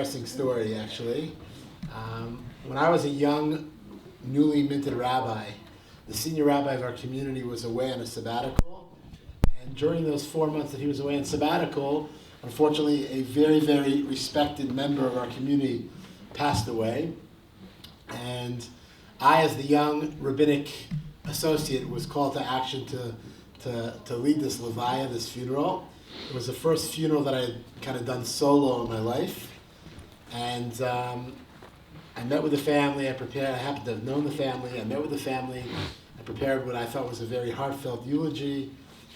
Interesting story, actually. When I was a young, newly minted rabbi, the senior rabbi of our community was away on a sabbatical. And during those 4 months that he was away on sabbatical, unfortunately, a very, very respected member of our community passed away. And I, as the young rabbinic associate, was called to action to lead this levaya, this funeral. It was the first funeral that I had kind of done solo in my life. And I met with the family, I happened to have known the family, I met with the family, I prepared what I thought was a very heartfelt eulogy.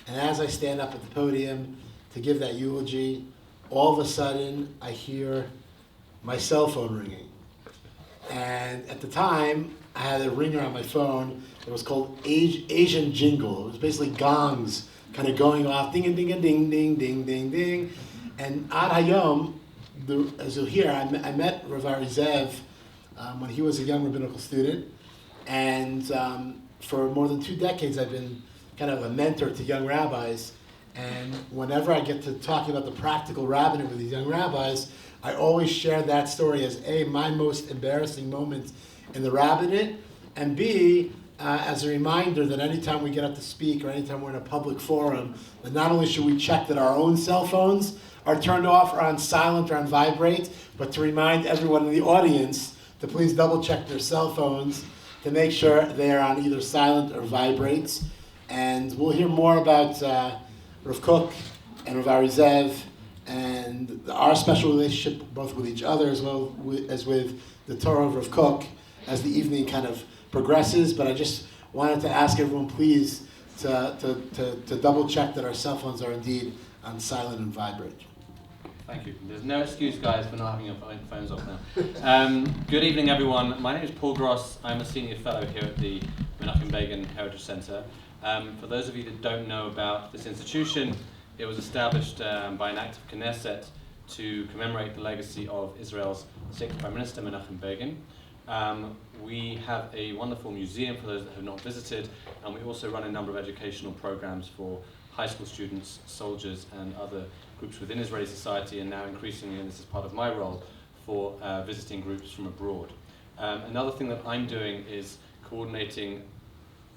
And as I stand up at the podium to give that eulogy, all of a sudden I hear my cell phone ringing. And at the time, I had a ringer on my phone that was called Asian Jingle. It was basically gongs kind of going off, ding and ding and ding, ding, ding, ding, ding. And Ad Hayom, as you'll hear, I met Rabbi Zeev when he was a young rabbinical student. And for more than 2 decades, I've been kind of a mentor to young rabbis. And whenever I get to talking about the practical rabbinate with these young rabbis, I always share that story as A, my most embarrassing moment in the rabbinate, and B, as a reminder that anytime we get up to speak or anytime we're in a public forum, that not only should we check that our own cell phones are turned off or on silent or on vibrate, but to remind everyone in the audience to please double check their cell phones to make sure they are on either silent or vibrates. And we'll hear more about Rav Kook and Rav Zeev and our special relationship both with each other as well as with the Torah of Rav Kook as the evening kind of progresses. But I just wanted to ask everyone please to double check that our cell phones are indeed on silent and vibrate. Thank you. There's no excuse, guys, for not having your phones off now. Good evening, everyone. My name is Paul Gross. I'm a senior fellow here at the Menachem Begin Heritage Center. For those of you that don't know about this institution, it was established by an act of Knesset to commemorate the legacy of Israel's 6th Prime Minister, Menachem Begin. We have a wonderful museum for those that have not visited, and we also run a number of educational programs for high school students, soldiers, and other groups within Israeli society, and now increasingly, and this is part of my role, for visiting groups from abroad. Another thing that I'm doing is coordinating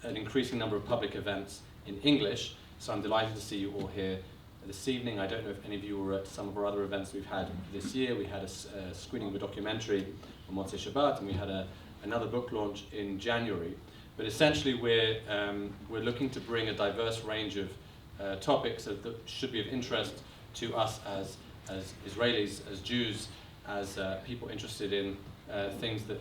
an increasing number of public events in English, so I'm delighted to see you all here this evening. I don't know if any of you were at some of our other events we've had this year. We had a screening of a documentary on Motzei Shabbat, and we had another book launch in January. But essentially we're looking to bring a diverse range of topics that should be of interest to us as Israelis, as Jews, as people interested in things that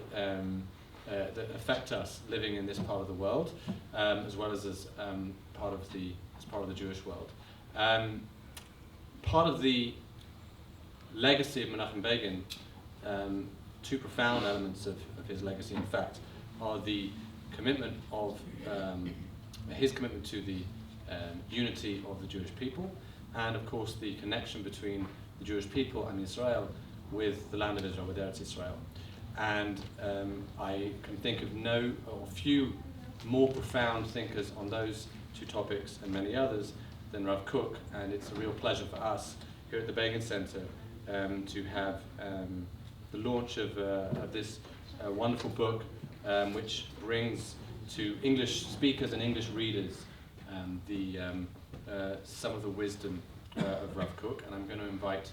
affect us living in this part of the world, as well as part of the Jewish world. Part of the legacy of Menachem Begin, 2 profound elements of his legacy, in fact, are the commitment of his commitment to the unity of the Jewish people, and of course the connection between the Jewish people and Israel with the land of Israel, with Eretz Israel. And I can think of few more profound thinkers on those 2 topics and many others than Rav Kook, and it's a real pleasure for us here at the Begin Center to have the launch of this wonderful book, which brings to English speakers and English readers some of the wisdom of Rav Kook. And I'm going to invite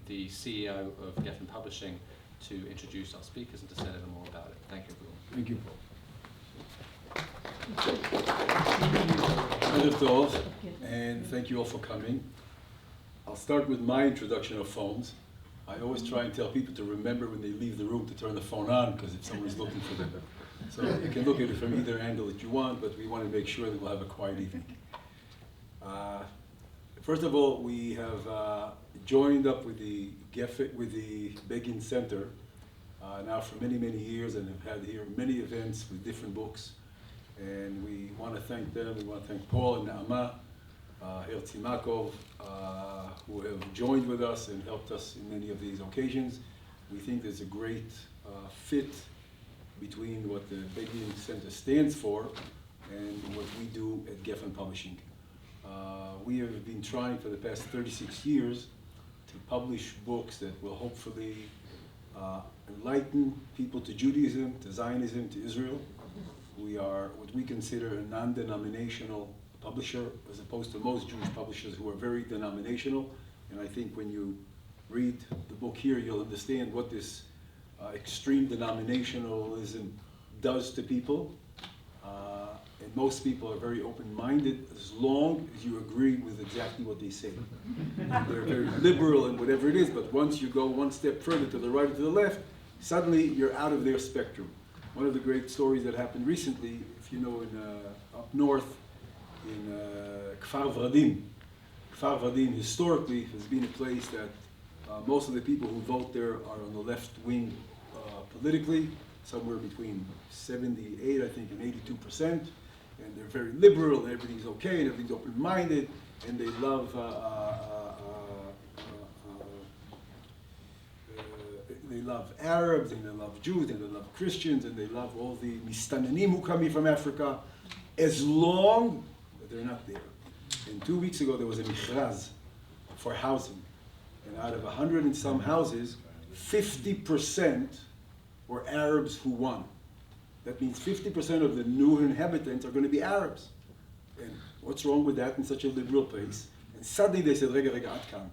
the CEO of Gefen Publishing to introduce our speakers and to say a little more about it. Thank you, everyone. Thank you, Paul. And thank you all for coming. I'll start with my introduction of phones. I always try and tell people to remember when they leave the room to turn the phone on, because if somebody's looking for them. So you can look at it from either angle that you want, but we want to make sure that we'll have a quiet evening. First of all, we have joined up with the Gefen, with the Begin Center now for many, many years, and have had here many events with different books. And we want to thank them. We want to thank Paul and Naama, Herzi Makov, who have joined with us and helped us in many of these occasions. We think there's a great fit between what the Begin Center stands for and what we do at Gefen Publishing. We have been trying for the past 36 years to to publish books that will hopefully enlighten people to Judaism, to Zionism, to Israel. We are what we consider a non-denominational publisher, as opposed to most Jewish publishers who are very denominational. And I think when you read the book here, you'll understand what this extreme denominationalism does to people. And most people are very open-minded as long as you agree with exactly what they say. They're very liberal and whatever it is, but once you go one step further to the right or to the left, suddenly you're out of their spectrum. One of the great stories that happened recently, if you know, up north in Kfar Vradim. Kfar Vradim historically has been a place that most of the people who vote there are on the left wing politically, somewhere between 78, I think, and 82%. And they're very liberal, and everything's okay, and everything's open-minded, and they love Arabs, and they love Jews, and they love Christians, and they love all the Mistananim who come in from Africa, as long as they're not there. And 2 weeks ago, there was a michraz for housing. And out of 100 and some houses, 50% were Arabs who won. That means 50% of the new inhabitants are going to be Arabs. And what's wrong with that in such a liberal place? And suddenly they said, Rega, Rega, Atkan.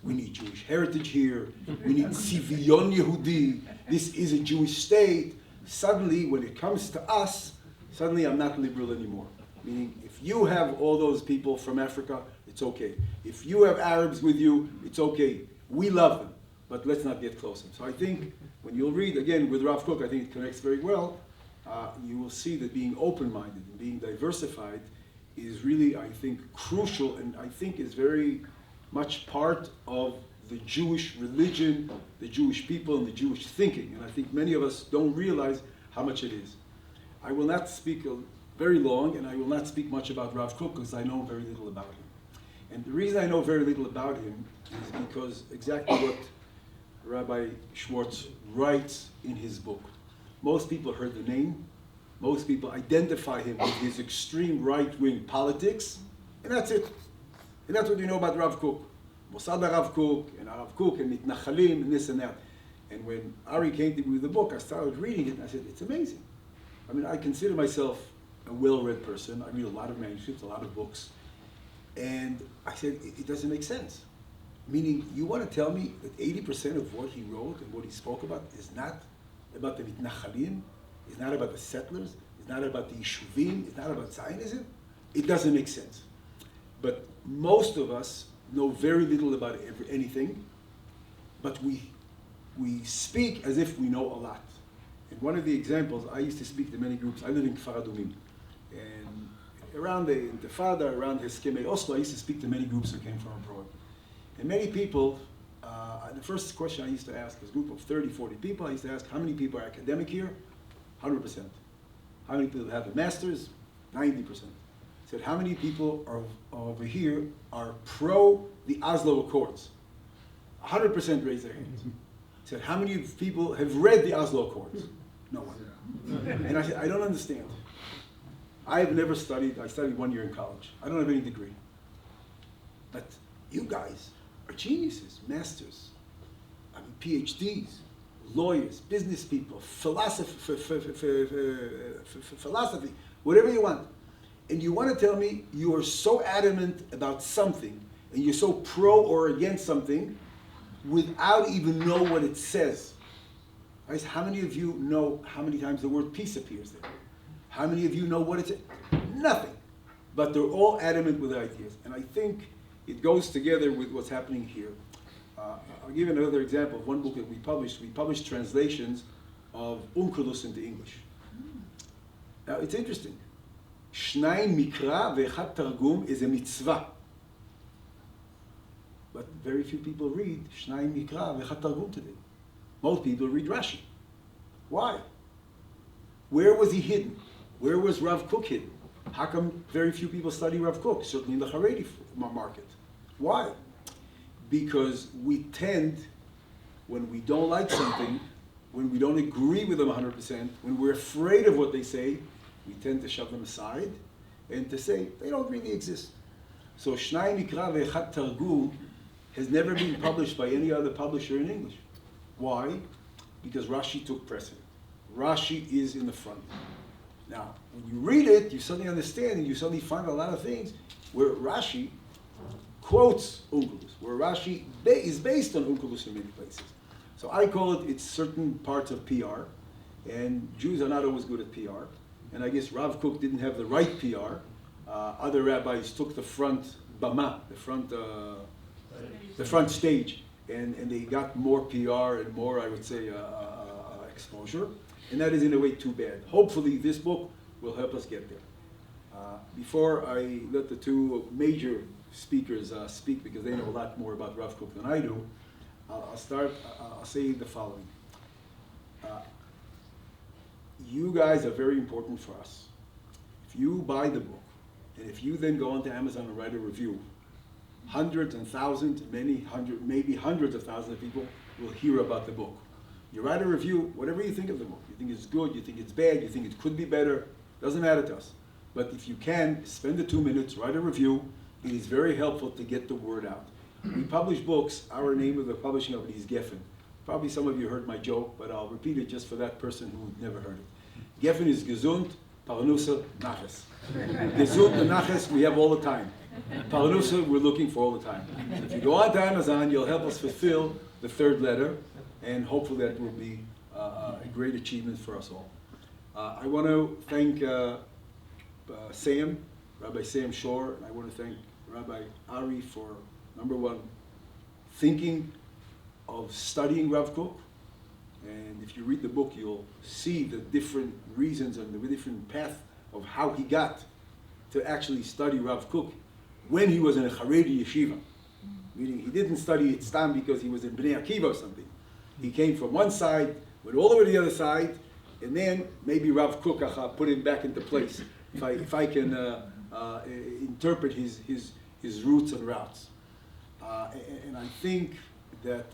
We need Jewish heritage here. We need Sivion Yehudi. This is a Jewish state. Suddenly, when it comes to us, suddenly I'm not liberal anymore. Meaning, if you have all those people from Africa, it's okay. If you have Arabs with you, it's okay. We love them, but let's not get closer. So I think when you'll read, again, with Rav Kook, I think it connects very well. You will see that being open-minded and being diversified is really, I think, crucial, and I think is very much part of the Jewish religion, the Jewish people, and the Jewish thinking. And I think many of us don't realize how much it is. I will not speak very long, and I will not speak much about Rav Kook because I know very little about him. And the reason I know very little about him is because exactly what Rabbi Schwartz writes in his book. Most people heard the name. Most people identify him with his extreme right-wing politics, and that's it. And that's what you know about Rav Kook. Mossad Rav Kook, and Mitnachalim, and this and that. And when Ari came to me with the book, I started reading it, and I said, it's amazing. I mean, I consider myself a well-read person. I read a lot of manuscripts, a lot of books. And I said, it doesn't make sense. Meaning, you want to tell me that 80% of what he wrote and what he spoke about is not about the Mitnachalim, is not about the settlers, is not about the Yishuvim, is not about Zionism? It doesn't make sense. But most of us know very little about anything, but we speak as if we know a lot. And one of the examples, I used to speak to many groups. I live in Kfar Adumim. And around the Intifada, around Heskemei Oslo, I used to speak to many groups who came from abroad. And many people, the first question I used to ask was a group of 30, 40 people. I used to ask, how many people are academic here? 100%. How many people have a master's? 90%. I said, how many people are over here are pro the Oslo Accords? 100% raised their hands. I said, how many people have read the Oslo Accords? No one. And I said, I don't understand. I have never studied. I studied 1 year in college. I don't have any degree. But you guys are geniuses, masters, PhDs, lawyers, business people, philosophy, whatever you want. And you want to tell me you are so adamant about something, and you're so pro or against something, without even know what it says. Right? How many of you know how many times the word peace appears there? How many of you know what it's? Nothing. But they're all adamant with ideas. And I think it goes together with what's happening here. I'll give you another example of one book that we published. We published translations of Onkelos into English. Now, it's interesting. Shnai mikra ve'echad targum is a mitzvah. But very few people read Shnai mikra ve'echad targum today. Most people read Rashi. Why? Where was he hidden? Where was Rav Kook hidden? How come very few people study Rav Kook, certainly in the Haredi market? Why? Because we tend, when we don't like something, when we don't agree with them 100%, when we're afraid of what they say, we tend to shove them aside and to say, they don't really exist. So, Shnai Mikra ve'echad Targum has never been published by any other publisher in English. Why? Because Rashi took precedent. Rashi is in the front. Now, when you read it, you suddenly understand and you suddenly find a lot of things where Rashi quotes Onkelos, where Rashi is based on Onkelos in many places. So I call it's certain parts of PR, and Jews are not always good at PR, and I guess Rav Kook didn't have the right PR. Other rabbis took the front bama, the front stage, and they got more PR and more, I would say, exposure, and that is in a way too bad. Hopefully this book will help us get there. Before I let the two major speakers speak, because they know a lot more about Rav Kook than I do, I'll say the following. You guys are very important for us. If you buy the book, and if you then go onto Amazon and write a review, hundreds and thousands, maybe hundreds of thousands of people will hear about the book. You write a review, whatever you think of the book. You think it's good, you think it's bad, you think it could be better, doesn't matter to us. But if you can, spend the 2 minutes, write a review. It is very helpful to get the word out. We publish books. Our name of the publishing company is Gefen. Probably some of you heard my joke, but I'll repeat it just for that person who never heard it. Gefen is gesund, parnusa, naches. Gesund and naches we have all the time. Parnusa we're looking for all the time. If you go on to Amazon, you'll help us fulfill the third letter, and hopefully that will be a great achievement for us all. I want to thank Sam, Rabbi Sam Shor, and I want to thank Rabbi Ari for, number one, thinking of studying Rav Kook. And if you read the book, you'll see the different reasons and the different path of how he got to actually study Rav Kook when he was in a Haredi yeshiva. Meaning he didn't study it stam because he was in Bnei Akiva or something. He came from one side, went all the way to the other side, and then maybe Rav Kook put him back into place. If I can interpret his roots and routes. And I think that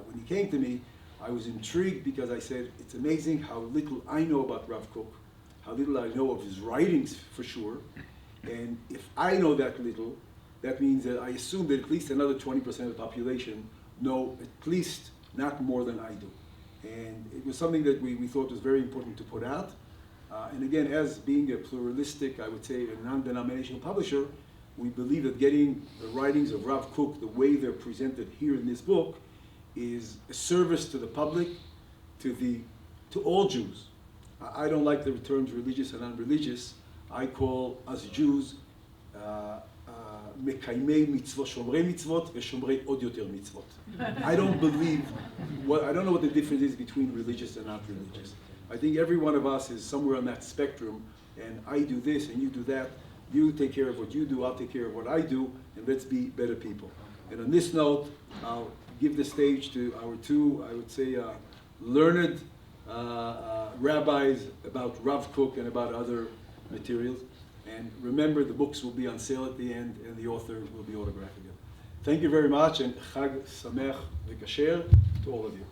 when he came to me, I was intrigued because I said, it's amazing how little I know about Rav Kook, how little I know of his writings for sure. And if I know that little, that means that I assume that at least another 20% of the population know at least not more than I do. And it was something that we thought was very important to put out. And again, as being a pluralistic, I would say, a non-denominational publisher, we believe that getting the writings of Rav Kook the way they're presented here in this book is a service to the public, to all Jews. I don't like the terms religious and non-religious. I call us Jews mekaimei mitzvot, shomrei mitzvot, veshomrei od yoter mitzvot. I don't know what the difference is between religious and not religious. I think every one of us is somewhere on that spectrum, and I do this and you do that. You take care of what you do, I'll take care of what I do, and let's be better people. And on this note, I'll give the stage to our two, I would say, learned rabbis about Rav Kook and about other materials. And remember, the books will be on sale at the end, and the author will be autographed again. Thank you very much, and Chag Sameach V'Kasher to all of you.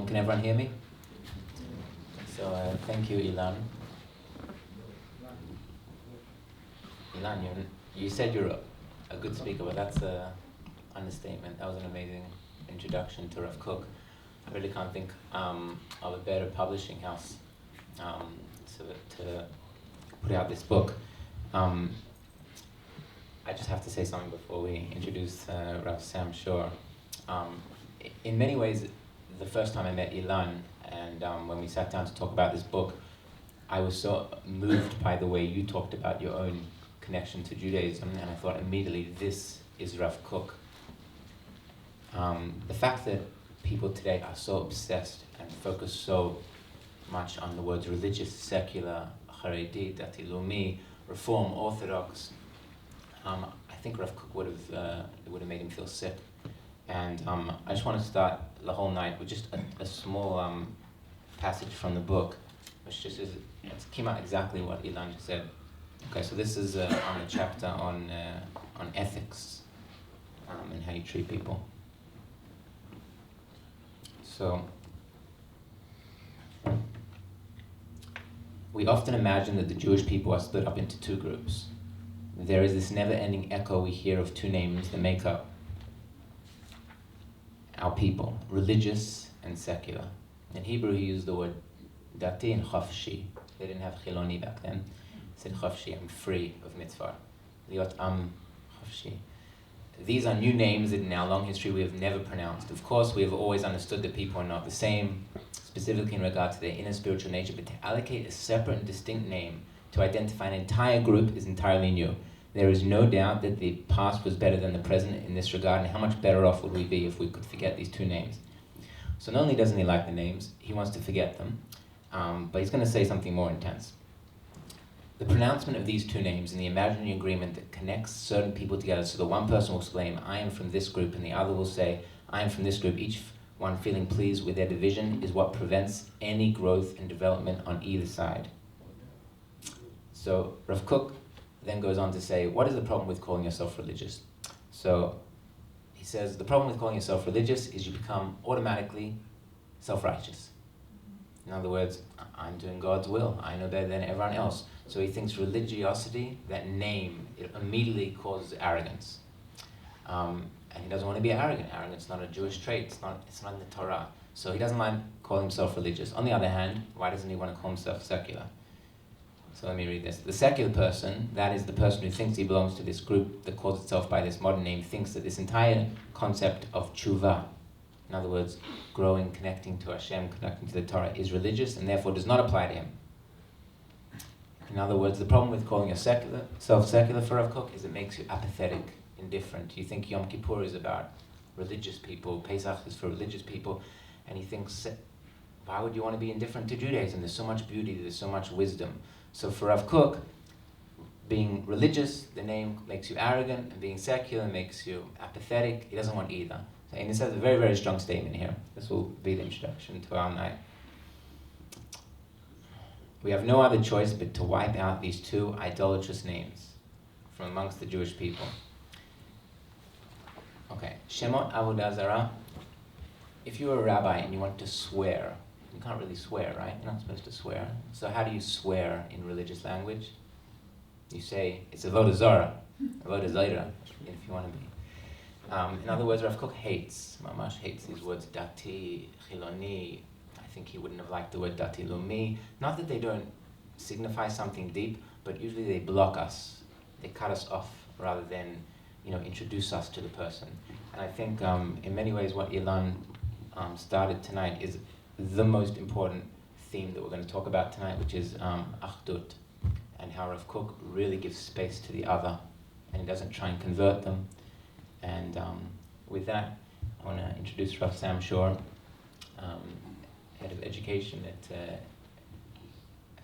Can everyone hear me? So thank you, Ilan. Ilan, you said you're a good speaker, but that's an understatement. That was an amazing introduction to Rav Kook. I really can't think of a better publishing house to put out this book. I just have to say something before we introduce Rav Sam Shor. In many ways, the first time I met Ilan, and when we sat down to talk about this book, I was so moved by the way you talked about your own connection to Judaism, and I thought immediately, this is Rav Kook. The fact that people today are so obsessed and focus so much on the words religious, secular, Haredi, Dati Leumi, Reform, Orthodox, I think Rav Kook would have made him feel sick. And I just want to start the whole night with just a small passage from the book, which just is, it came out exactly what Ilan just said. Okay, so this is on the chapter on ethics and how you treat people. So, we often imagine that the Jewish people are split up into two groups. There is this never-ending echo we hear of two names that make up our people, religious and secular. In Hebrew, he used the word dati and chafshi. They didn't have chiloni back then. He said chafshi, I'm free of mitzvah. Liot am chafshi. These are new names that in our long history we have never pronounced. Of course, we have always understood that people are not the same, specifically in regard to their inner spiritual nature, but to allocate a separate and distinct name to identify an entire group is entirely new. There is no doubt that the past was better than the present in this regard, and how much better off would we be if we could forget these two names? So not only doesn't he like the names, he wants to forget them, but he's going to say something more intense. The pronouncement of these two names and the imaginary agreement that connects certain people together, so that one person will exclaim, I am from this group, and the other will say, I am from this group, each one feeling pleased with their division, is what prevents any growth and development on either side. So Rav Kook then goes on to say, what is the problem with calling yourself religious? So he says, the problem with calling yourself religious is you become automatically self-righteous. In other words, I'm doing God's will. I know better than everyone else. So he thinks religiosity, that name, it immediately causes arrogance. And he doesn't want to be arrogant. Arrogance is not a Jewish trait. It's not in the Torah. So he doesn't like calling himself religious. On the other hand, why doesn't he want to call himself secular? So let me read this. The secular person, that is the person who thinks he belongs to this group that calls itself by this modern name, thinks that this entire concept of tshuva, in other words, growing, connecting to Hashem, connecting to the Torah, is religious and therefore does not apply to him. In other words, the problem with calling yourself secular for Rav Kook is it makes you apathetic, indifferent. You think Yom Kippur is about religious people, Pesach is for religious people, and he thinks, why would you want to be indifferent to Judaism? There's so much beauty, there's so much wisdom. So for Rav Kook, being religious, the name makes you arrogant, and being secular makes you apathetic. He doesn't want either. And this has a very, very strong statement here. This will be the introduction to our night. We have no other choice but to wipe out these two idolatrous names from amongst the Jewish people. Okay, Shemot Avodah Zarah. If you're a rabbi and you want to swear, you can't really swear, right? You're not supposed to swear. So how do you swear in religious language? You say, it's Avodah Zarah, Avodah Zarah, if you want to be. In other words, Rav Kook Mamash hates these words, dati, chiloni. I think he wouldn't have liked the word dati lumi. Not that they don't signify something deep, but usually they block us. They cut us off rather than, introduce us to the person. And I think in many ways what Ilan started tonight is the most important theme that we're going to talk about tonight, which is achdut, and how Rav Kook really gives space to the other, and he doesn't try and convert them. And with that, I want to introduce Rav Sam Shor, head of education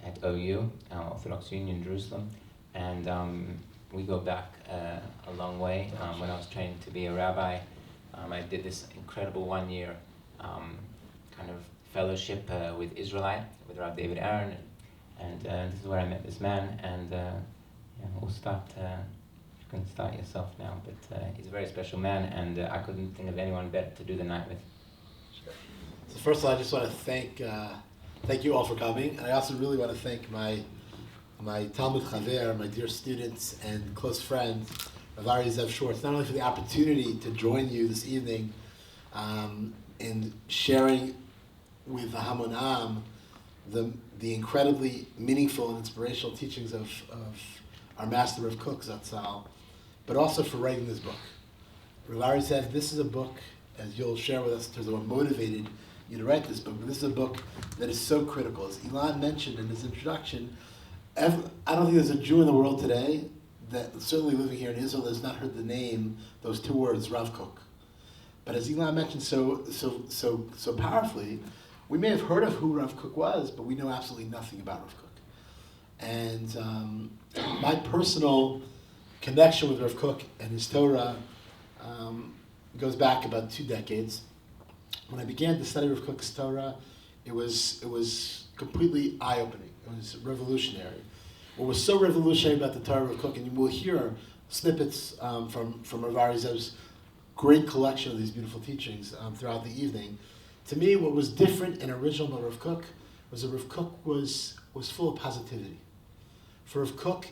at OU, Orthodox Union, Jerusalem. And we go back a long way. When I was trained to be a rabbi, I did this incredible 1 year kind of fellowship with Israelite, with Rabbi David Aaron. And this is where I met this man. And we'll start... You can start yourself now, but he's a very special man, and I couldn't think of anyone better to do the night with. So first of all, I just want to thank you all for coming, and I also really want to thank my Talmud Chaver, my dear students and close friend, Rabbi Zeev Schwartz, not only for the opportunity to join you this evening in sharing with the Hamonam the incredibly meaningful and inspirational teachings of our master of Kook, Zatzal, but also for writing this book. Rabbi said, this is a book, as you'll share with us in terms of what motivated you to write this book, but this is a book that is so critical. As Ilan mentioned in his introduction, I don't think there's a Jew in the world today that, certainly living here in Israel, has not heard the name, those two words, Rav Kook. But as Ilan mentioned so powerfully, we may have heard of who Rav Kook was, but we know absolutely nothing about Rav Kook. And my personal connection with Rav Kook and his Torah goes back about 2 decades. When I began to study Rav Kook's Torah, it was completely eye-opening. It was revolutionary. What was so revolutionary about the Torah of Rav Kook, and you will hear snippets from Rav Zeev's great collection of these beautiful teachings throughout the evening, To me, what was different and original about Rav Kook was that Rav Kook was full of positivity. For Rav Kook,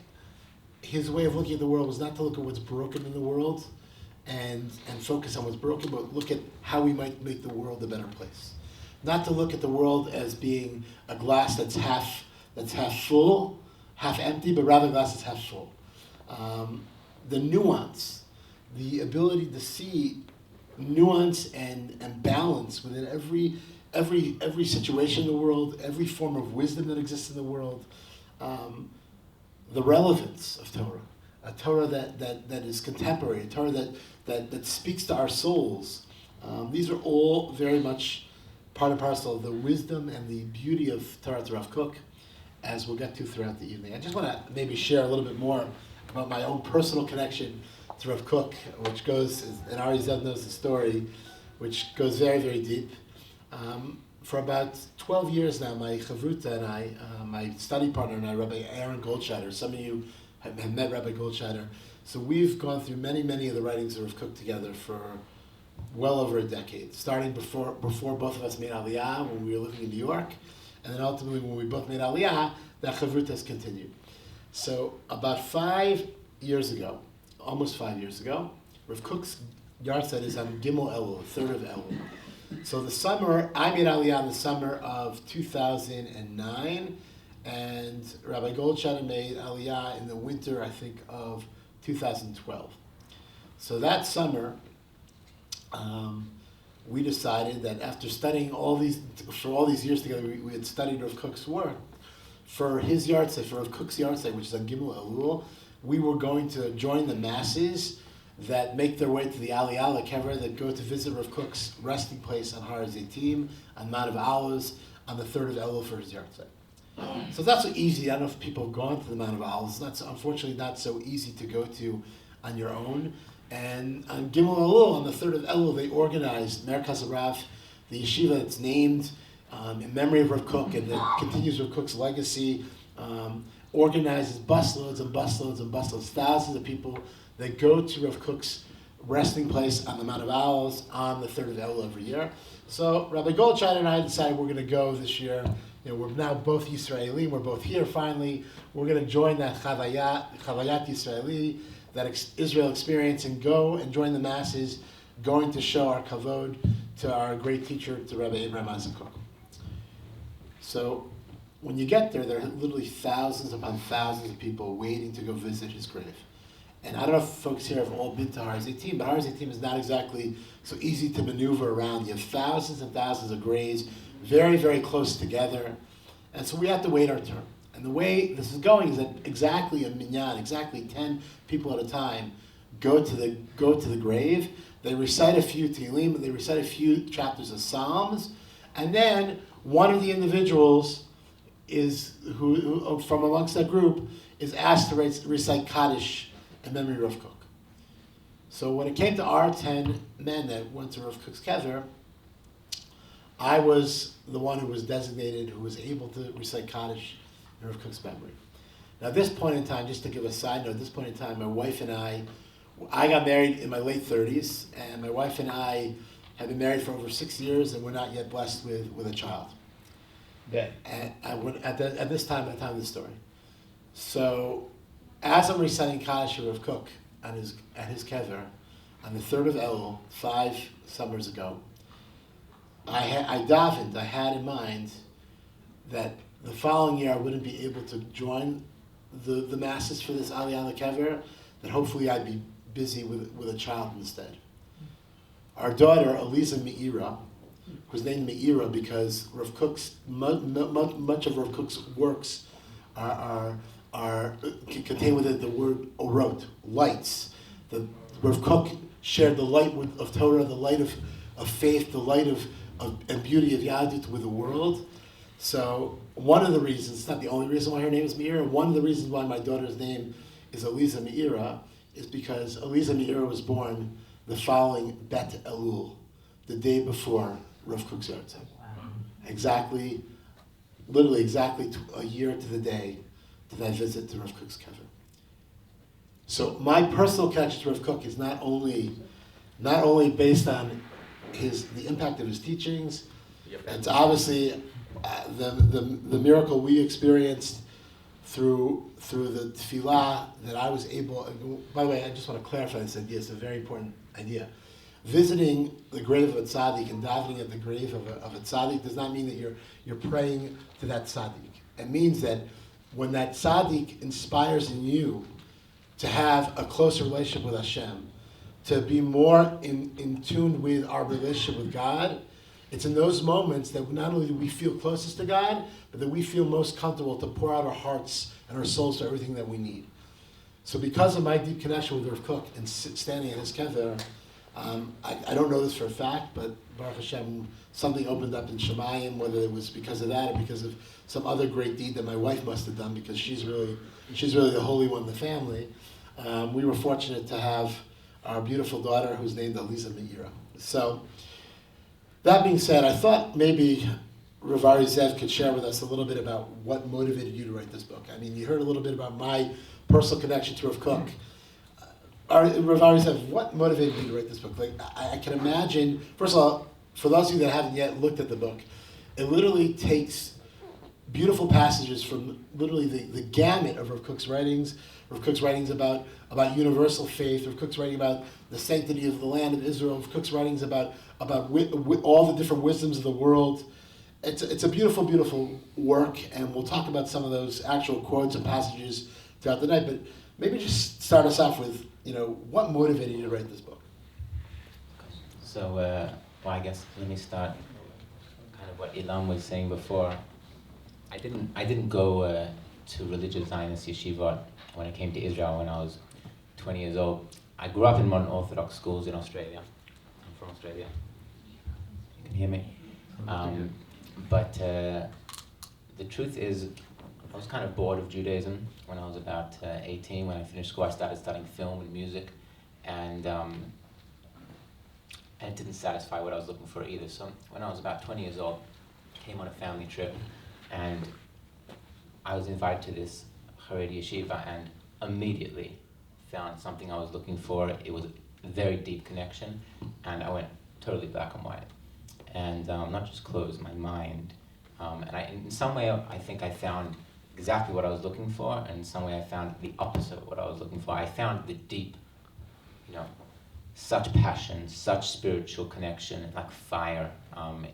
his way of looking at the world was not to look at what's broken in the world and focus on what's broken, but look at how we might make the world a better place. Not to look at the world as being a glass that's half full, half empty, but rather a glass that's half full. The nuance, the ability to see nuance and balance within every situation in the world, every form of wisdom that exists in the world, the relevance of Torah, a Torah that is contemporary, a Torah that speaks to our souls. These are all very much part and parcel of the wisdom and the beauty of Torah to Rav Kook, as we'll get to throughout the evening. I just want to maybe share a little bit more about my own personal connection to Rav Kook, which goes, and Ari Zeev knows the story, which goes very, very deep. For about 12 years now, my chavruta and I, my study partner and I, Rabbi Aaron Goldscheider, some of you have met Rabbi Goldscheider, so we've gone through many, many of the writings of Rav Kook together for well over a decade, starting before both of us made Aliyah when we were living in New York, and then ultimately when we both made Aliyah, that chavruta has continued. So about 5 years ago, almost 5 years ago, Rav Kook's yahrzeit is on Gimel Elul, 3rd of Elul. So the summer, I made Aliyah in the summer of 2009, and Rabbi Goldscheider made Aliyah in the winter, I think, of 2012. So that summer, we decided that after studying all these years together, we had studied Rav Kook's work. For his yahrzeit, for Rav Kook's yahrzeit, which is on Gimel Elul, we were going to join the masses that make their way to the Aliyah Lekever, that go to visit Rav Kook's resting place on Har Zeitim, on Mount of Olives, on the 3rd of Elul for his yahrzeit. So that's so easy. I don't know if people have gone to the Mount of Olives. It's unfortunately not so easy to go to on your own. And on Gimel Elul, on the 3rd of Elul, they organized Merkaz Rav, the yeshiva that's named in memory of Rav Kook and that continues Rav Kook's legacy, organizes busloads and busloads and busloads, thousands of people that go to Rav Kook's resting place on the Mount of Olives on the 3rd of Elul every year. So Rabbi Goldscheider and I decided we're going to go this year. We're now both Yisraelim. We're both here finally. We're going to join that Chavayat Yisraeli, that Israel experience, and go and join the masses, going to show our kavod to our great teacher, to Rabbi Abraham Kook. So when you get there are literally thousands upon thousands of people waiting to go visit his grave. And I don't know if folks here have all been to Har Zeitim, but Har Zeitim is not exactly so easy to maneuver around. You have thousands and thousands of graves, very, very close together. And so we have to wait our turn. And the way this is going is that exactly a minyan, exactly 10 people at a time, go to the grave. They recite a few Tehillim, they recite a few chapters of Psalms, and then one of the individuals who from amongst that group is asked to recite Kaddish in memory of Rav Kook. So when it came to our 10 men that went to Rav Kook's kever, I was the one who was designated, who was able to recite Kaddish in Rav Kook's memory. Now at this point in time, just to give a side note, at this point in time, my wife and I got married in my late 30s, and my wife and I have been married for over 6 years, and we're not yet blessed with a child. Good. And at the time of the story. So as I'm reciting Kaddish of Rav Kook at his kever on the 3rd of Elul, 5 summers ago, I had in mind that the following year I wouldn't be able to join the masses for this Aliyah Lekever, that hopefully I'd be busy with a child instead. Our daughter, Eliza Meira, was named Meira because Rav Kook's much of Rav Kook's works are contain within the word orot, lights. Rav Kook shared the light of Torah, the light of faith, the light of and beauty of Yahadut with the world. So one of the reasons, it's not the only reason why her name is Meira, one of the reasons why my daughter's name is Eliza Meira is because Eliza Meira was born the following Bet Elul, the day before Rav Kook's yahrzeit. Wow. Literally exactly a year to the day to that visit to Rav Kook's kever. So my personal connection to Rav Kook is not only based on the impact of his teachings, It's obviously the miracle we experienced through the tefillah that I was able. By the way, I just want to clarify this idea. It's a very important idea. Visiting the grave of a tzaddik and davening at the grave of a tzaddik does not mean that you're praying to that tzaddik. It means that when that tzaddik inspires in you to have a closer relationship with Hashem, to be more in tune with our relationship with God, it's in those moments that not only do we feel closest to God, but that we feel most comfortable to pour out our hearts and our souls to everything that we need. So because of my deep connection with Rav Kook and standing at his kever, I don't know this for a fact, but Baruch Hashem, something opened up in Shemayim, whether it was because of that or because of some other great deed that my wife must have done, because she's really the holy one in the family. We were fortunate to have our beautiful daughter who's named Aliza Meira. So, that being said, I thought maybe Rabbi Zeev could share with us a little bit about what motivated you to write this book. I mean, you heard a little bit about my personal connection to Rav Kook. Rabbi Zeev, what motivated you to write this book? Like, I can imagine, first of all, for those of you that haven't yet looked at the book, it literally takes beautiful passages from literally the gamut of Rav Kook's writings. Rav Kook's writings about universal faith. Rav Kook's writing about the sanctity of the land of Israel. Rav Kook's writings about all the different wisdoms of the world. It's a beautiful, beautiful work, and we'll talk about some of those actual quotes and passages throughout the night. But maybe just start us off with, what motivated you to write this book? So, well, I guess let me start kind of what Ilan was saying before. I didn't go to religious Zionist yeshivot when I came to Israel when I was 20 years old. I grew up in modern Orthodox schools in Australia. I'm from Australia. You can hear me. But the truth is, I was kind of bored of Judaism when I was about 18. When I finished school, I started studying film and music, and it didn't satisfy what I was looking for either. So when I was about 20 years old, I came on a family trip, and I was invited to this Haredi yeshiva, and immediately found something I was looking for. It was a very deep connection, and I went totally black and white. And not just closed, my mind. And in some way, I think I found exactly what I was looking for, and in some way I found the opposite of what I was looking for. I found the deep, such passion, such spiritual connection, like fire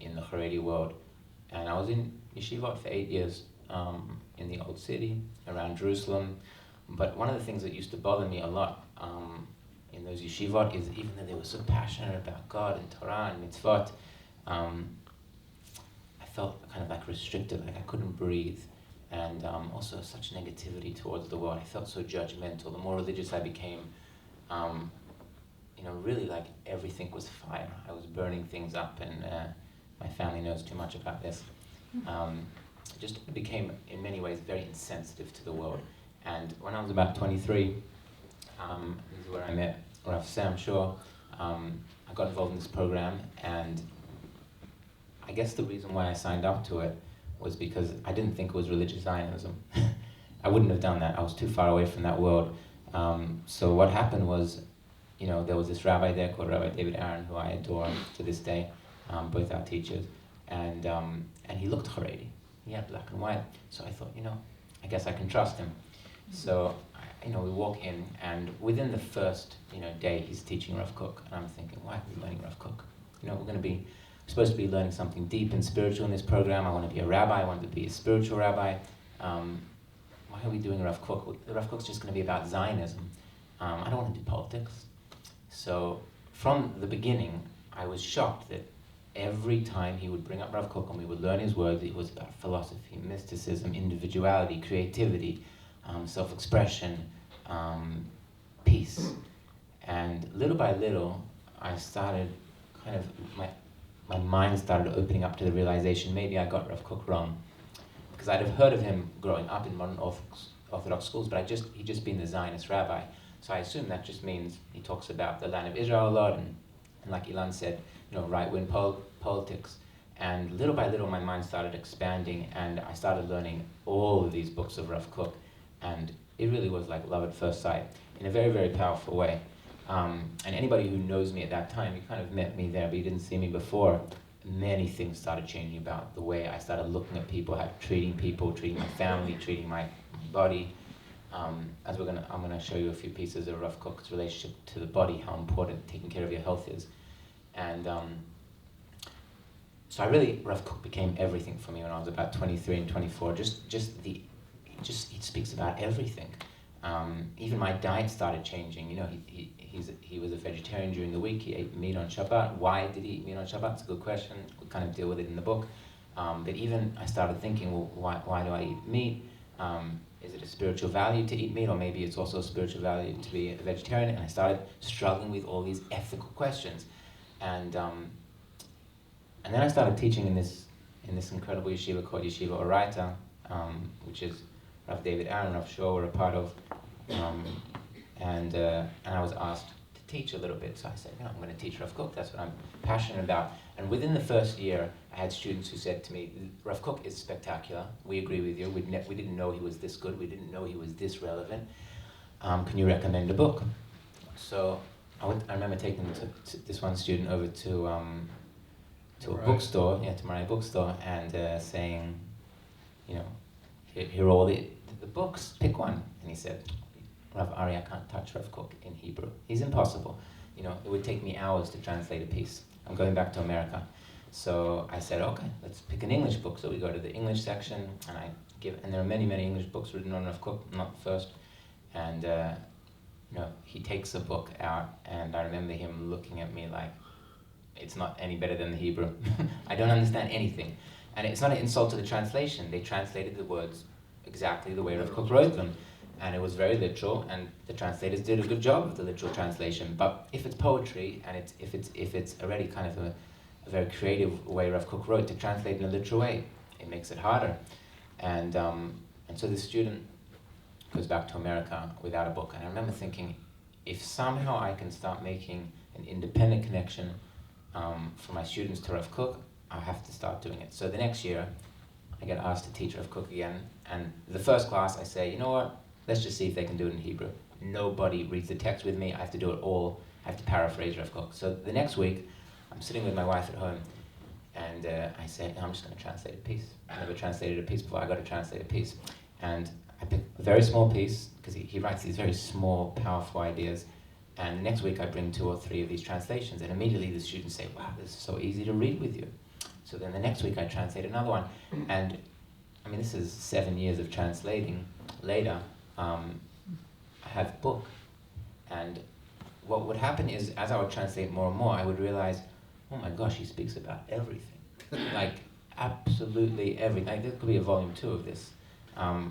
in the Haredi world. And I was in yeshivot for 8 years in the old city around Jerusalem. But one of the things that used to bother me a lot in those yeshivot is even though they were so passionate about God and Torah and mitzvot, I felt kind of like restricted, like I couldn't breathe. And also such negativity towards the world. I felt so judgmental. The more religious I became, really like everything was fire. I was burning things up, and my family knows too much about this. Just became, in many ways, very insensitive to the world. And when I was about 23, this is where I met Rav Shor. I got involved in this program, and I guess the reason why I signed up to it was because I didn't think it was religious Zionism. I wouldn't have done that. I was too far away from that world. So what happened was, there was this rabbi there called Rabbi David Aaron, who I adore to this day, both our teachers, and he looked Haredi. He had black and white. So I thought, I guess I can trust him. So, we walk in, and within the first, day, he's teaching Rav Kook, and I'm thinking, why are we learning Rav Kook? We're supposed to be learning something deep and spiritual in this program. I want to be a rabbi. I want to be a spiritual rabbi. Why are we doing Rav Kook? Well, Rav Kook's just going to be about Zionism. I don't want to do politics. So from the beginning, I was shocked that every time he would bring up Rav Kook and we would learn his words, it was about philosophy, mysticism, individuality, creativity, self-expression, peace. And little by little, I started my mind started opening up to the realization maybe I got Rav Kook wrong. Because I'd have heard of him growing up in modern Orthodox schools, but he'd just been the Zionist rabbi. So I assume that just means he talks about the land of Israel a lot, and like Ilan said, right-wing politics. And little by little, my mind started expanding, and I started learning all of these books of Rav Kook, and it really was like love at first sight in a very, very powerful way. And anybody who knows me at that time, you kind of met me there, but you didn't see me before. many things started changing about the way I started looking at people, treating my family, treating my body. I'm gonna show you a few pieces of Rav Kook's relationship to the body, how important taking care of your health is. And so Rav Kook became everything for me when I was about 23 and 24. He speaks about everything. Even my diet started changing. You know, he was a vegetarian during the week. He ate meat on Shabbat. Why did he eat meat on Shabbat? It's a good question. We kind of deal with it in the book. But even I started thinking, well, why do I eat meat? Is it a spiritual value to eat meat, or maybe it's also a spiritual value to be a vegetarian? And I started struggling with all these ethical questions. And then I started teaching in this incredible yeshiva called Yeshiva Oraita, which is Rav David Aaron, Rav Shor were a part of, and I was asked to teach a little bit. So I said, I'm going to teach Rav Kook. That's what I'm passionate about. And within the first year, I had students who said to me, Rav Kook is spectacular. We agree with you. We didn't know he was this good. We didn't know he was this relevant. Can you recommend a book? So I remember taking this one student over to a bookstore, to my bookstore, and saying, here are all the books, pick one. And he said, Rav Ari, I can't touch Rav Kook in Hebrew. He's impossible. It would take me hours to translate a piece. I'm going back to America. So I said, okay, let's pick an English book. So we go to the English section, and there are many, many English books written on Rav Kook, not the first. And he takes a book out, and I remember him looking at me like, it's not any better than the Hebrew. I don't understand anything. And it's not an insult to the translation. They translated the words exactly the way Rav Kook wrote them. And it was very literal, and the translators did a good job of the literal translation. But if it's poetry, and if it's already kind of a very creative way Rav Kook wrote, to translate in a literal way, it makes it harder. And so the student goes back to America without a book. And I remember thinking, if somehow I can start making an independent connection for my students to Rav Kook, I'll have to start doing it. So the next year, I get asked to teach Rav Kook again. And the first class, I say, you know what? Let's just see if they can do it in Hebrew. Nobody reads the text with me. I have to do it all. I have to paraphrase Rav Kook. So the next week, I'm sitting with my wife at home, and I said, I'm just going to translate a piece. I never translated a piece before. I got to translate a piece. And I picked a very small piece, because he writes these very small, powerful ideas. And next week, I bring 2 or 3 of these translations. And immediately the students say, wow, this is so easy to read with you. So then the next week, I translate another one. And I mean, this is 7 years of translating later. I have a book, and what would happen is, as I would translate more and more, I would realize, oh my gosh, he speaks about everything, like absolutely everything. Like, there could be a volume 2 of this. And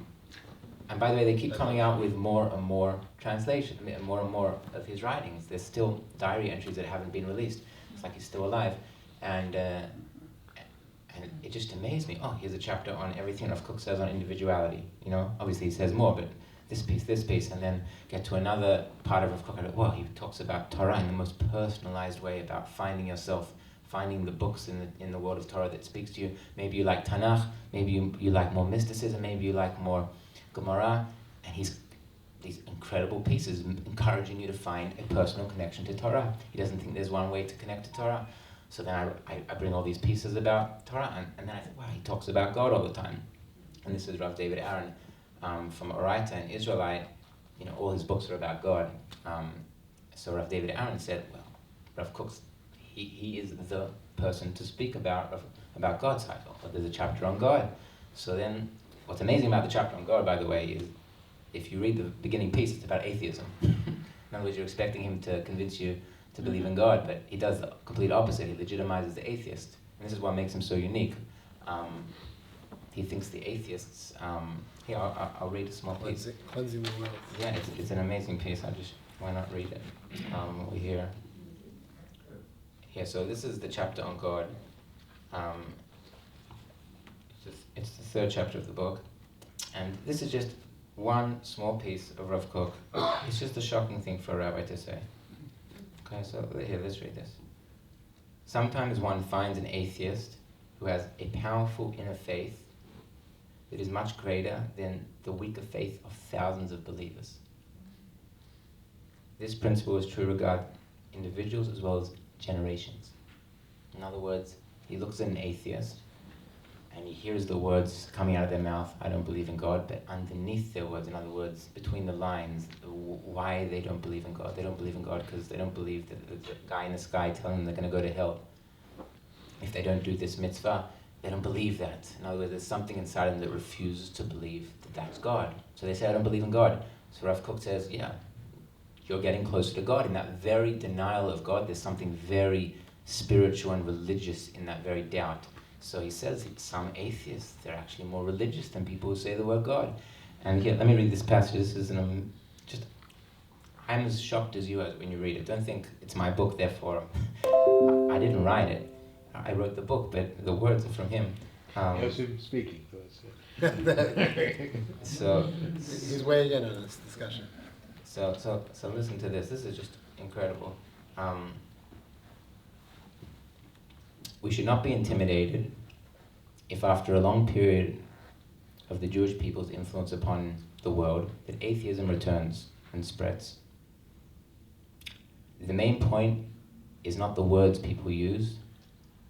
by the way, they keep coming out with more and more translation, more and more of his writings. There's still diary entries that haven't been released. It's like he's still alive, and it just amazed me. Oh, here's a chapter on everything Rav Kook says on individuality. Obviously he says more, but this piece, and then get to another part of Rav Kook. Well, he talks about Torah in the most personalized way, about finding yourself, finding the books in the world of Torah that speaks to you. Maybe you like Tanakh, maybe you like more mysticism, maybe you like more Gemara, and he's these incredible pieces encouraging you to find a personal connection to Torah. He doesn't think there's one way to connect to Torah. So then I bring all these pieces about Torah, and then I think, wow, he talks about God all the time. And this is Rav David Aaron from Oraita, an Israelite. All his books are about God. So Rav David Aaron said, well, Rav Kook's, he is the person to speak about God's title. But there's a chapter on God. So then, what's amazing about the chapter on God, by the way, is if you read the beginning piece, it's about atheism. In other words, you're expecting him to convince you to believe in God, but he does the complete opposite. He legitimizes the atheist. And this is what makes him so unique. He thinks the atheists... Here, I'll read a small piece. Cleansing the world. Yeah, it's an amazing piece. Why not read it? We're here. Yeah, so this is the chapter on God. It's the 3rd chapter of the book. And this is just one small piece of Rav Kook. It's just a shocking thing for a rabbi to say. Okay, so here, let's read this. Sometimes one finds an atheist who has a powerful inner faith that is much greater than the weaker faith of thousands of believers. This principle is true regarding individuals as well as generations. In other words, he looks at an atheist and he hears the words coming out of their mouth, I don't believe in God, but underneath their words, in other words, between the lines, why they don't believe in God. They don't believe in God because they don't believe that there's a guy in the sky telling them they're going to go to hell. If they don't do this mitzvah, they don't believe that. In other words, there's something inside them that refuses to believe that that's God. So they say, I don't believe in God. So Rav Kook says, yeah, you're getting closer to God. In that very denial of God, there's something very spiritual and religious in that very doubt. So he says some atheists, they're actually more religious than people who say the word God. And here, let me read this passage. This is I'm as shocked as you are when you read it. Don't think it's my book, therefore I didn't write it. I wrote the book, but the words are from him. Yes, him speaking. So He's weighing in on this discussion. So listen to this. This is just incredible. We should not be intimidated if after a long period of the Jewish people's influence upon the world, that atheism returns and spreads. The main point is not the words people use,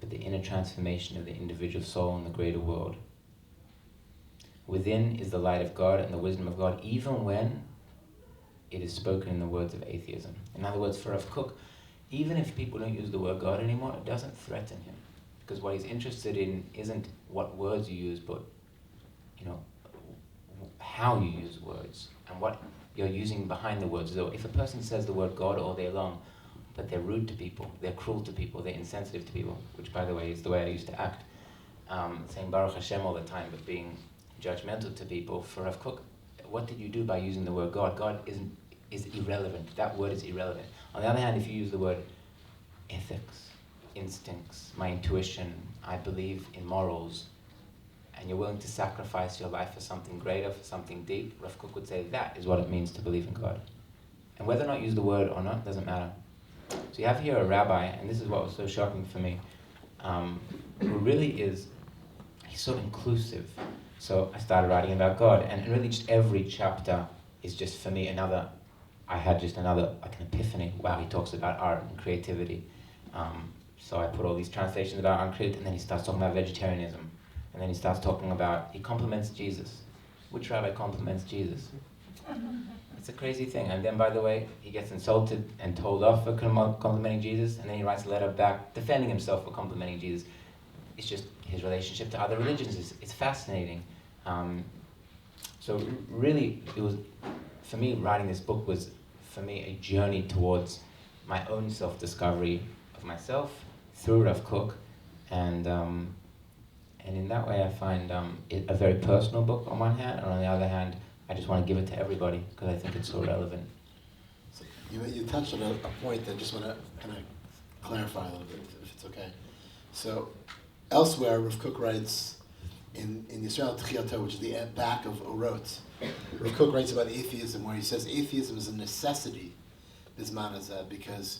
but the inner transformation of the individual soul in the greater world. Within is the light of God and the wisdom of God, even when it is spoken in the words of atheism. In other words, for Rav Kook, even if people don't use the word God anymore, it doesn't threaten him. Because what he's interested in isn't what words you use, but how you use words and what you're using behind the words. So if a person says the word God all day long, but they're rude to people, they're cruel to people, they're insensitive to people, which by the way is the way I used to act, saying Baruch Hashem all the time, but being judgmental to people, for Rav Kook, what did you do by using the word God? God is irrelevant. That word is irrelevant. On the other hand, if you use the word ethics, instincts, my intuition, I believe in morals, and you're willing to sacrifice your life for something greater, for something deep, Rav Kook would say that is what it means to believe in God. And whether or not you use the word or not doesn't matter. So you have here a rabbi, and this is what was so shocking for me, who really is, he's so inclusive. So I started writing about God, and really just every chapter is just for me I had just another like an epiphany. Wow, he talks about art and creativity. So I put all these translations about art and creativity, and then he starts talking about vegetarianism. And then he starts talking about, he compliments Jesus. Which rabbi compliments Jesus? It's a crazy thing. And then, by the way, he gets insulted and told off for complimenting Jesus, and then he writes a letter back defending himself for complimenting Jesus. It's just his relationship to other religions. It's fascinating. So really, it was, for me, writing this book was, for me, a journey towards my own self-discovery of myself through Rav Kook, and in that way I find it a very personal book on one hand, and on the other hand, I just want to give it to everybody because I think it's so relevant. So you touched on a point that I just want to kind of clarify a little bit, if it's okay. So elsewhere, Rav Kook writes in Yisrael Tchiyato, which is the back of Orot, Rav Kook writes about atheism, where he says atheism is a necessity, bisman hazeh, because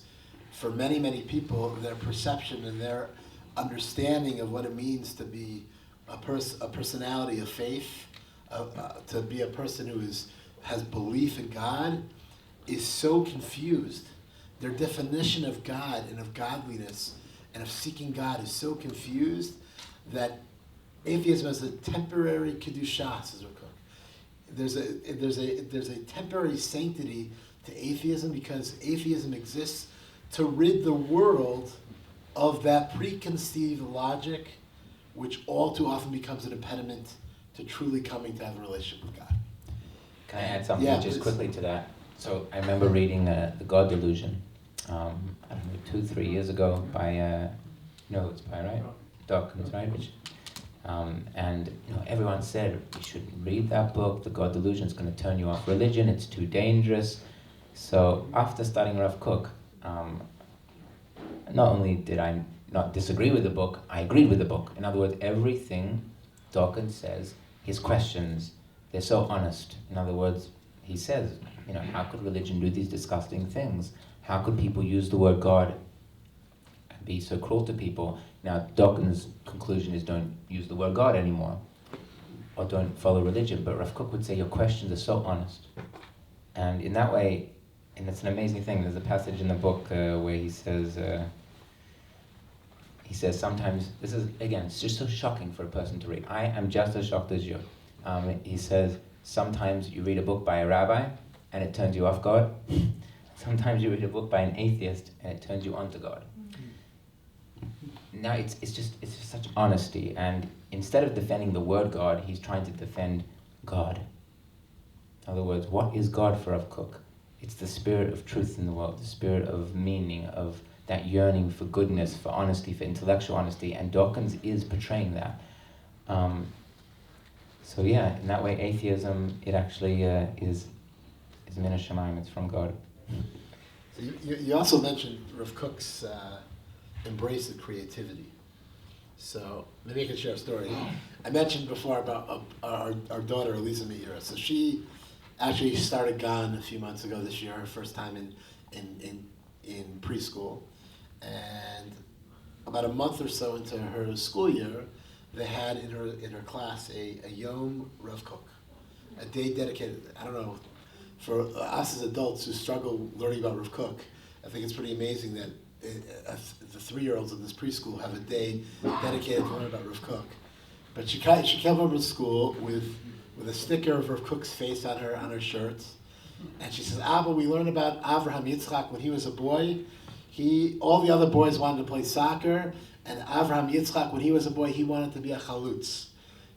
for many, many people, their perception and their understanding of what it means to be a personality of faith, to be a person who has belief in God, is so confused. Their definition of God and of godliness and of seeking God is so confused that atheism is a temporary kedusha, says Rav Kook. There's a temporary sanctity to atheism because atheism exists to rid the world of that preconceived logic, which all too often becomes an impediment to truly coming to have a relationship with God. Can I add something just please. quickly to that? So I remember reading The God Delusion, I don't know, 2-3 years ago by, it's by, right? Dawkins, right? And everyone said you shouldn't read that book. The God Delusion is going to turn you off religion. It's too dangerous. So after studying Rav Kook, not only did I not disagree with the book, I agreed with the book. In other words, everything Dawkins says, his questions, they're so honest. In other words, he says, how could religion do these disgusting things? How could people use the word God and be so cruel to people? Now, Dawkins' conclusion is don't use the word God anymore, or don't follow religion. But Rav Kook would say your questions are so honest. And in that way, and it's an amazing thing, there's a passage in the book where he says, he says sometimes, this is, again, it's just so shocking for a person to read. I am just as shocked as you. He says, sometimes you read a book by a rabbi and it turns you off God. Sometimes you read a book by an atheist and it turns you on to God. Now it's just such honesty, and instead of defending the word God, he's trying to defend God. In other words, what is God for Rav Kook? It's the spirit of truth in the world, the spirit of meaning, of that yearning for goodness, for honesty, for intellectual honesty, and Dawkins is portraying that. So yeah, in that way, atheism, it actually is min hashamayim, it's from God. So you also mentioned Rav Kook's embrace of creativity. So maybe I can share a story. I mentioned before about our daughter Elisa Meira. So she actually started Gan a few months ago this year, her first time in preschool. And about a month or so into her school year, they had in her class a Yom Rav Kook, a day dedicated. I don't know, for us as adults who struggle learning about Rav Kook, I think it's pretty amazing that the 3-year-olds in this preschool have a day dedicated to learn about Rav Kook. But she came home from school with a sticker of Rav Kook's face on her shirts, and she says, "Abba, we learned about Avraham Yitzchak when he was a boy. All the other boys wanted to play soccer, and Avraham Yitzchak, when he was a boy, he wanted to be a chalutz.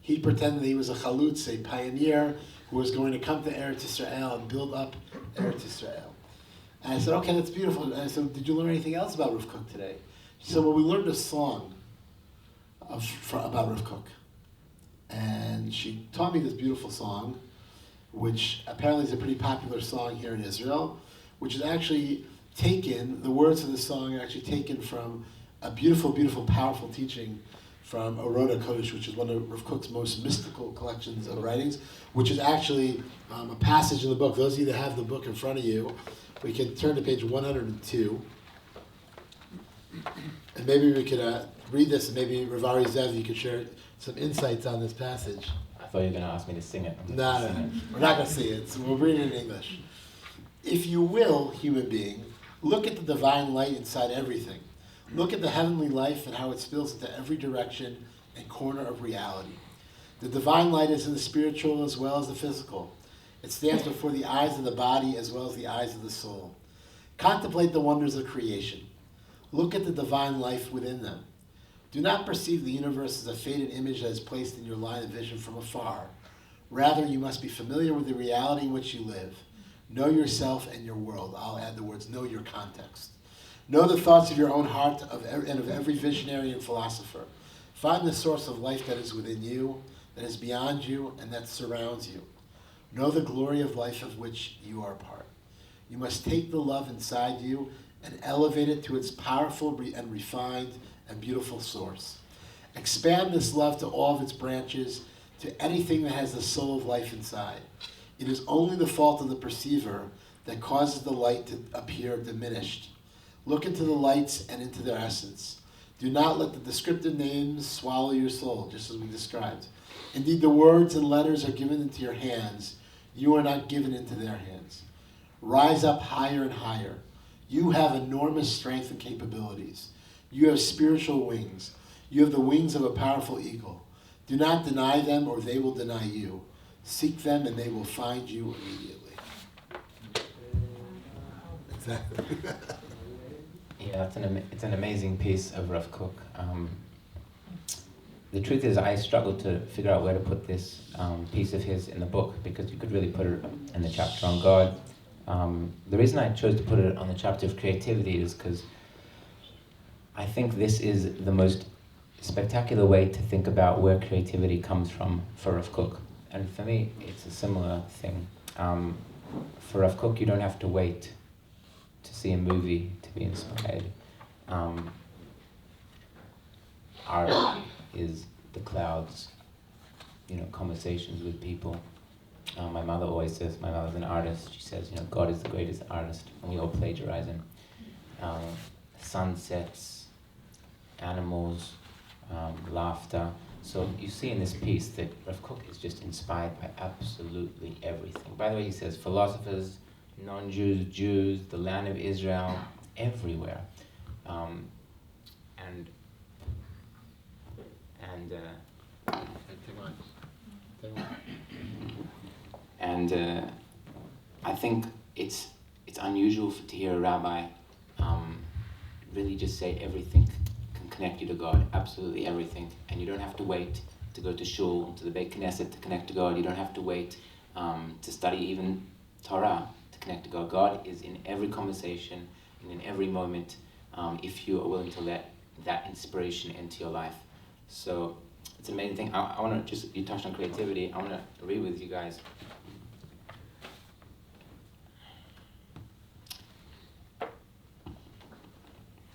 He pretended that he was a chalutz, a pioneer who was going to come to Eretz Yisrael and build up Eretz Yisrael." And I said, "Okay, that's beautiful." And I said, "Did you learn anything else about Rav Kook today?" She said, "Well, we learned a song about Rav Kook." And she taught me this beautiful song, which apparently is a pretty popular song here in Israel, which is actually the words of the song are actually taken from a beautiful, beautiful, powerful teaching from Orot HaKodesh, which is one of Rav Kook's most mystical collections of writings, which is actually a passage in the book. Those of you that have the book in front of you, we can turn to page 102. And maybe we could read this, and maybe Ravari Zeev, you could share some insights on this passage. I thought you were going to ask me to sing it. No, we're not going to see it, so we'll read it in English. "If you will, human being, look at the divine light inside everything. Look at the heavenly life and how it spills into every direction and corner of reality. The divine light is in the spiritual as well as the physical. It stands before the eyes of the body as well as the eyes of the soul. Contemplate the wonders of creation. Look at the divine life within them. Do not perceive the universe as a faded image that is placed in your line of vision from afar. Rather, you must be familiar with the reality in which you live. Know yourself and your world." I'll add the words, know your context. "Know the thoughts of your own heart and of every visionary and philosopher. Find the source of life that is within you, that is beyond you, and that surrounds you. Know the glory of life of which you are a part. You must take the love inside you and elevate it to its powerful and refined and beautiful source. Expand this love to all of its branches, to anything that has the soul of life inside. It is only the fault of the perceiver that causes the light to appear diminished. Look into the lights and into their essence. Do not let the descriptive names swallow your soul, just as we described. Indeed, the words and letters are given into your hands. You are not given into their hands. Rise up higher and higher. You have enormous strength and capabilities. You have spiritual wings. You have the wings of a powerful eagle. Do not deny them or they will deny you. Seek them and they will find you immediately." Exactly. Yeah, it's an amazing piece of Rav Kook. The truth is, I struggled to figure out where to put this piece of his in the book, because you could really put it in the chapter on God. The reason I chose to put it on the chapter of creativity is because I think this is the most spectacular way to think about where creativity comes from for Rav Kook. And for me, it's a similar thing. For Rav Kook, you don't have to wait to see a movie to be inspired. Art is the clouds, conversations with people. My mother always says, my mother's an artist, she says, God is the greatest artist, and we all plagiarize him. Sunsets, animals, laughter. So you see in this piece that Rav Kook is just inspired by absolutely everything. By the way, he says philosophers, non-Jews, Jews, the land of Israel, everywhere. And And Take one. and I think it's unusual to hear a rabbi really just say everything can connect you to God, absolutely everything, and you don't have to wait to go to shul, to the Beit Knesset to connect to God. You don't have to wait to study even Torah to connect to God. God is in every conversation and in every moment if you are willing to let that inspiration into your life. So it's an amazing thing. I want to just, you touched on creativity, I want to read with you guys.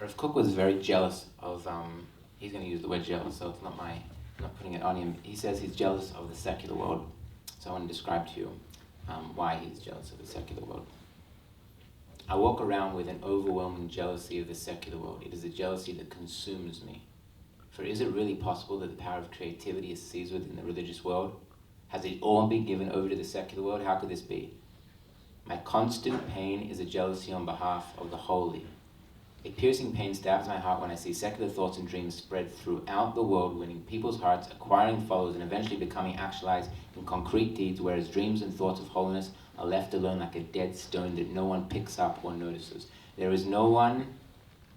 Rav Kook was very jealous of, he's going to use the word jealous, so it's not I'm not putting it on him. He says he's jealous of the secular world. So I want to describe to you why he's jealous of the secular world. I walk around with an overwhelming jealousy of the secular world. It is a jealousy that consumes me. For is it really possible that the power of creativity is seized within the religious world? Has it all been given over to the secular world? How could this be? My constant pain is a jealousy on behalf of the holy. A piercing pain stabs my heart when I see secular thoughts and dreams spread throughout the world, winning people's hearts, acquiring followers, and eventually becoming actualized in concrete deeds, whereas dreams and thoughts of holiness are left alone like a dead stone that no one picks up or notices. There is no one,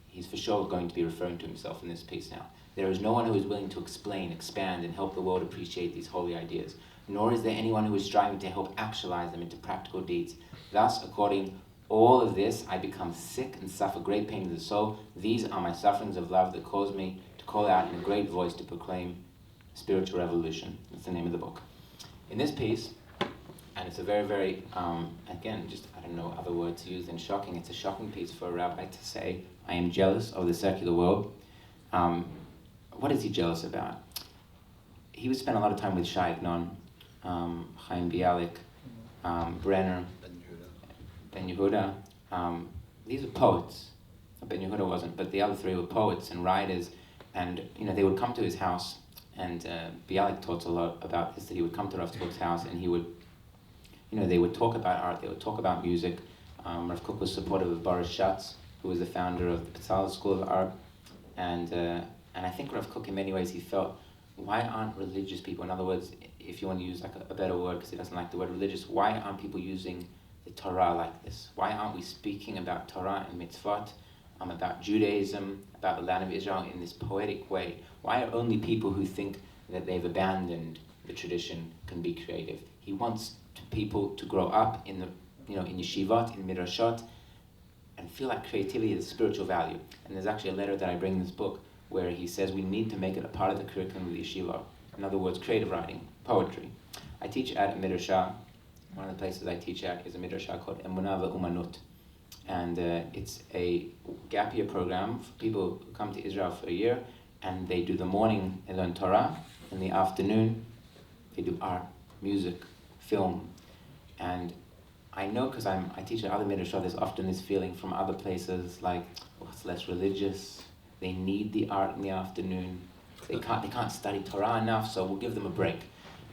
he's for sure going to be referring to himself in this piece now, there is no one who is willing to explain, expand, and help the world appreciate these holy ideas, nor is there anyone who is striving to help actualize them into practical deeds. Thus, according all of this, I become sick and suffer great pain of the soul. These are my sufferings of love that cause me to call out in a great voice to proclaim spiritual revolution. That's the name of the book. In this piece, and it's a very, very, again, just, I don't know other words to use than shocking. It's a shocking piece for a rabbi to say, I am jealous of the secular world. What is he jealous about? He would spend a lot of time with Shai Agnon, Chaim Bialik, Brenner, Ben Yehuda. These are poets. Ben Yehuda wasn't, but the other three were poets and writers, and they would come to his house, and Bialik talks a lot about this, that he would come to Rav Kook's house and he would, they would talk about art, they would talk about music. Rav Kook was supportive of Boris Schwartz, who was the founder of the Petzal School of Art, and I think Rav Kook in many ways he felt, why aren't religious people, in other words, if you want to use like a better word because he doesn't like the word religious, why aren't people using the Torah like this? Why aren't we speaking about Torah and mitzvot, about Judaism, about the land of Israel in this poetic way? Why are only people who think that they've abandoned the tradition can be creative? He wants people to grow up in the, in yeshivot, in midrashot, and feel like creativity is a spiritual value. And there's actually a letter that I bring in this book where he says we need to make it a part of the curriculum of the yeshiva. In other words, creative writing, poetry. I teach at a midrashah. One of the places I teach at is a midrashah called Emunah ve'umanut. And it's a gap year program for people who come to Israel for a year, and they do the morning, they learn Torah. In the afternoon, they do art, music, film. And I know because I teach at other midrashah, there's often this feeling from other places like, it's less religious, they need the art in the afternoon, they can't study Torah enough, so we'll give them a break.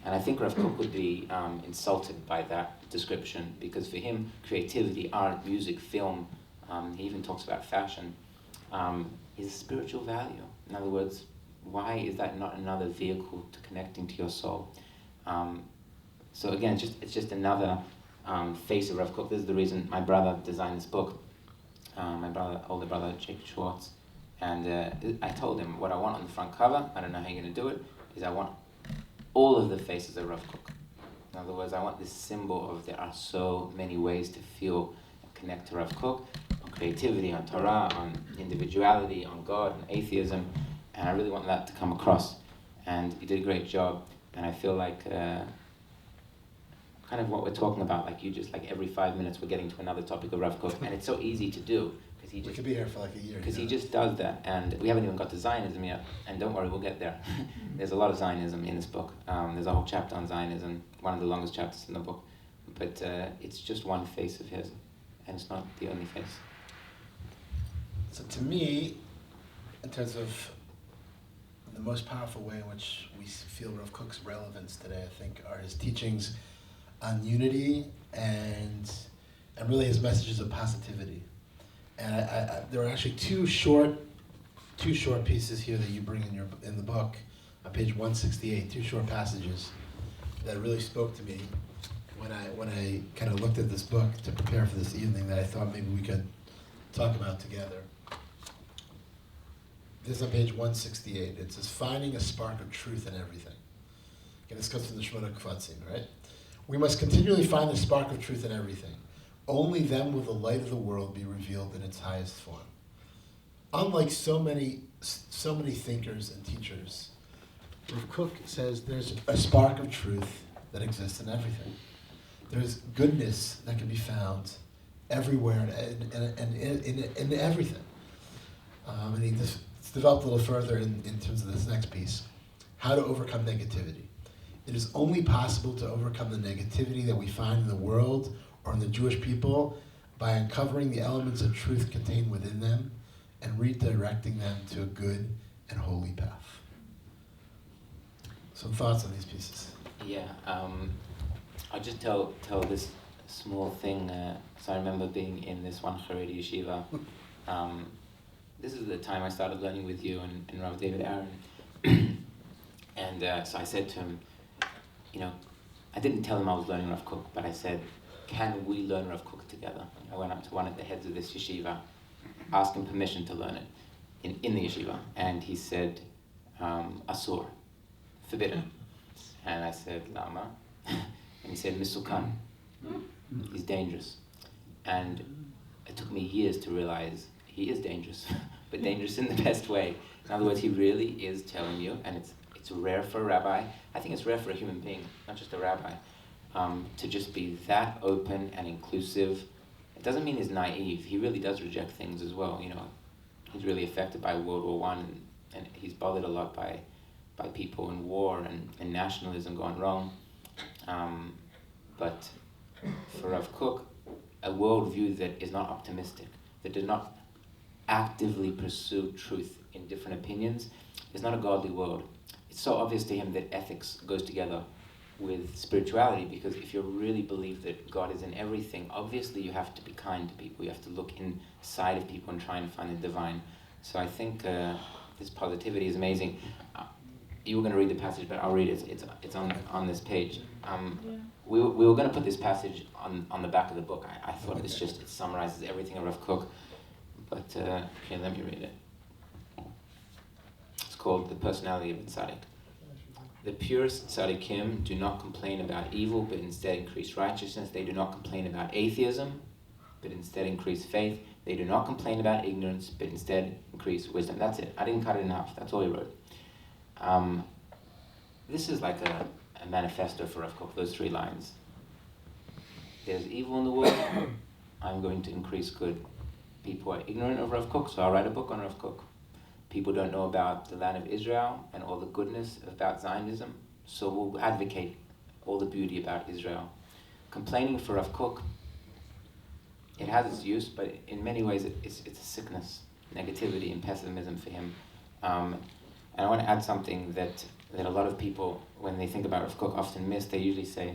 And I think Rav Kook would be insulted by that description, because for him, creativity, art, music, film, he even talks about fashion, is a spiritual value. In other words, why is that not another vehicle to connecting to your soul? So again, it's just another face of Rav Kook. This is the reason my brother designed this book, my older brother, Jacob Schwartz. And I told him what I want on the front cover, I don't know how you're going to do it, is I want all of the faces of Rav Kook. In other words, I want this symbol of there are so many ways to feel and connect to Rav Kook, on creativity, on Torah, on individuality, on God, on atheism, and I really want that to come across. And he did a great job, and I feel like kind of what we're talking about, like every 5 minutes we're getting to another topic of Rav Kook, and it's so easy to do. We could be here for like a year. Because he just does that, and we haven't even got to Zionism yet, and don't worry, we'll get there. There's a lot of Zionism in this book. There's a whole chapter on Zionism, one of the longest chapters in the book, but it's just one face of his, and it's not the only face. So to me, in terms of the most powerful way in which we feel Rav Kook's relevance today, I think, are his teachings on unity and really his messages of positivity. And I there are actually two short pieces here that you bring in the book. on page 168, two short passages that really spoke to me when I kind of looked at this book to prepare for this evening that I thought maybe we could talk about together. This is on page 168. It says, finding a spark of truth in everything. Okay, this comes from the Shmona Kvatzim, right? We must continually find the spark of truth in everything. Only then will the light of the world be revealed in its highest form. Unlike so many thinkers and teachers, Rav Kook says there's a spark of truth that exists in everything. There's goodness that can be found everywhere and in everything. And he just developed a little further in terms of this next piece, how to overcome negativity. It is only possible to overcome the negativity that we find in the world or in the Jewish people by uncovering the elements of truth contained within them and redirecting them to a good and holy path. Some thoughts on these pieces? Yeah, I'll just tell this small thing. So I remember being in this one Haredi yeshiva. This is the time I started learning with you and Rabbi David Aaron. And so I said to him, I didn't tell him I was learning Rav Kook, but I said, can we learn Rav Kook together? I went up to one of the heads of this yeshiva, asked him permission to learn it in the yeshiva. And he said, asur, forbidden. And I said, lama? And he said, misukan, he's dangerous. And it took me years to realize he is dangerous, but dangerous in the best way. In other words, he really is telling you, and it's rare for a rabbi, I think it's rare for a human being, not just a rabbi, to just be that open and inclusive. It doesn't mean he's naive. He really does reject things as well. He's really affected by World War I, and he's bothered a lot by people in war and nationalism gone wrong. But for Rav Kook, a worldview that is not optimistic, that does not actively pursue truth in different opinions, is not a godly world. It's so obvious to him that ethics goes together with spirituality, because if you really believe that God is in everything, obviously you have to be kind to people. You have to look inside of people and try and find the divine. So I think this positivity is amazing. You were going to read the passage, but I'll read it. It's on this page. We were going to put this passage on the back of the book. I thought it summarizes everything of Rav Kook. But here, let me read it. It's called The Personality of a Tzaddik. The purest tzaddikim do not complain about evil, but instead increase righteousness. They do not complain about atheism, but instead increase faith. They do not complain about ignorance, but instead increase wisdom. That's it. I didn't cut it in half. That's all he wrote. This is like a manifesto for Rav Kook, those 3 lines. There's evil in the world. I'm going to increase good. People are ignorant of Rav Kook, so I'll write a book on Rav Kook. People don't know about the land of Israel and all the goodness about Zionism, so we'll advocate all the beauty about Israel. Complaining for Rav Kook, it has its use, but in many ways it's a sickness, negativity and pessimism for him. And I want to add something that a lot of people, when they think about Rav Kook, often miss. They usually say,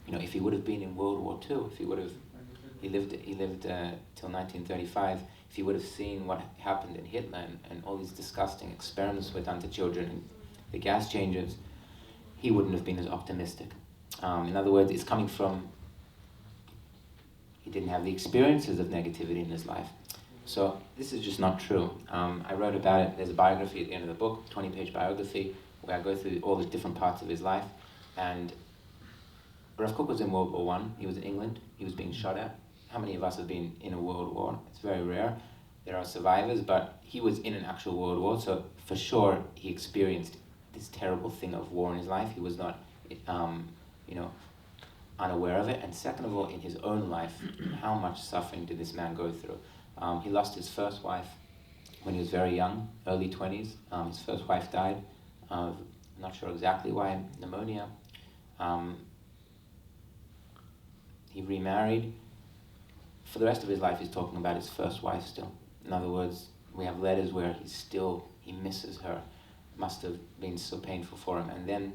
if he would have been in World War II, if he lived till 1935, if he would have seen what happened in Hitler and all these disgusting experiments were done to children and the gas changers, he wouldn't have been as optimistic. In other words, it's coming from, he didn't have the experiences of negativity in his life. So this is just not true. I wrote about it. There's a biography at the end of the book, 20-page biography, where I go through all the different parts of his life. And Rav Kook was in World War I. He was in England. He was being shot at. How many of us have been in a world war? It's very rare. There are survivors, but he was in an actual world war, so for sure he experienced this terrible thing of war in his life. He was not, unaware of it. And second of all, in his own life, how much suffering did this man go through? He lost his first wife when he was very young, early 20s. His first wife died. I'm not sure exactly why, pneumonia. He remarried. For the rest of his life, he's talking about his first wife still. In other words, we have letters where he misses her. Must have been so painful for him. And then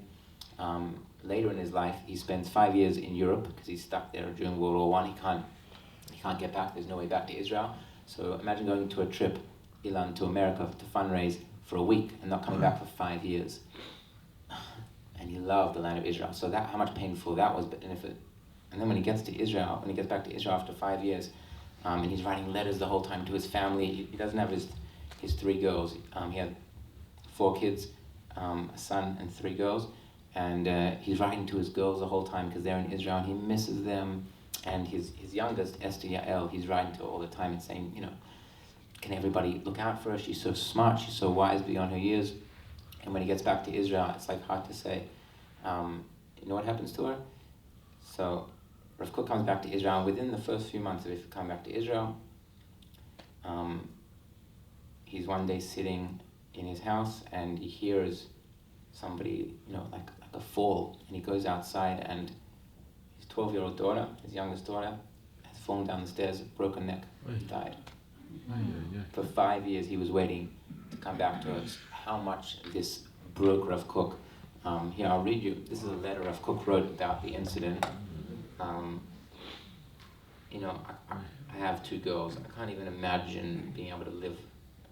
later in his life, he spends 5 years in Europe because he's stuck there during World War I. He can't get back. There's no way back to Israel. So imagine going to a trip, Ilan, to America to fundraise for a week and not coming back for 5 years. and he loved the land of Israel. So that how much painful that was. And then when he gets back to Israel after 5 years, and he's writing letters the whole time to his family. He doesn't have his 3 girls. He had 4 kids, a son and 3 girls, and he's writing to his girls the whole time because they're in Israel and he misses them. And his youngest, Esther Yael, he's writing to her all the time and saying, can everybody look out for her? She's so smart, she's so wise beyond her years. And when he gets back to Israel, it's like hard to say. You know what happens to her? So Rav Kook comes back to Israel, and within the first few months of him coming back to Israel, he's one day sitting in his house and he hears somebody, like a fall, and he goes outside and his 12-year-old daughter, his youngest daughter, has fallen down the stairs, broken neck, and died. For 5 years he was waiting to come back to us. How much this broke Rav Kook. Here, I'll read you. This is a letter Rav Kook wrote about the incident. I have 2 girls. I can't even imagine being able to live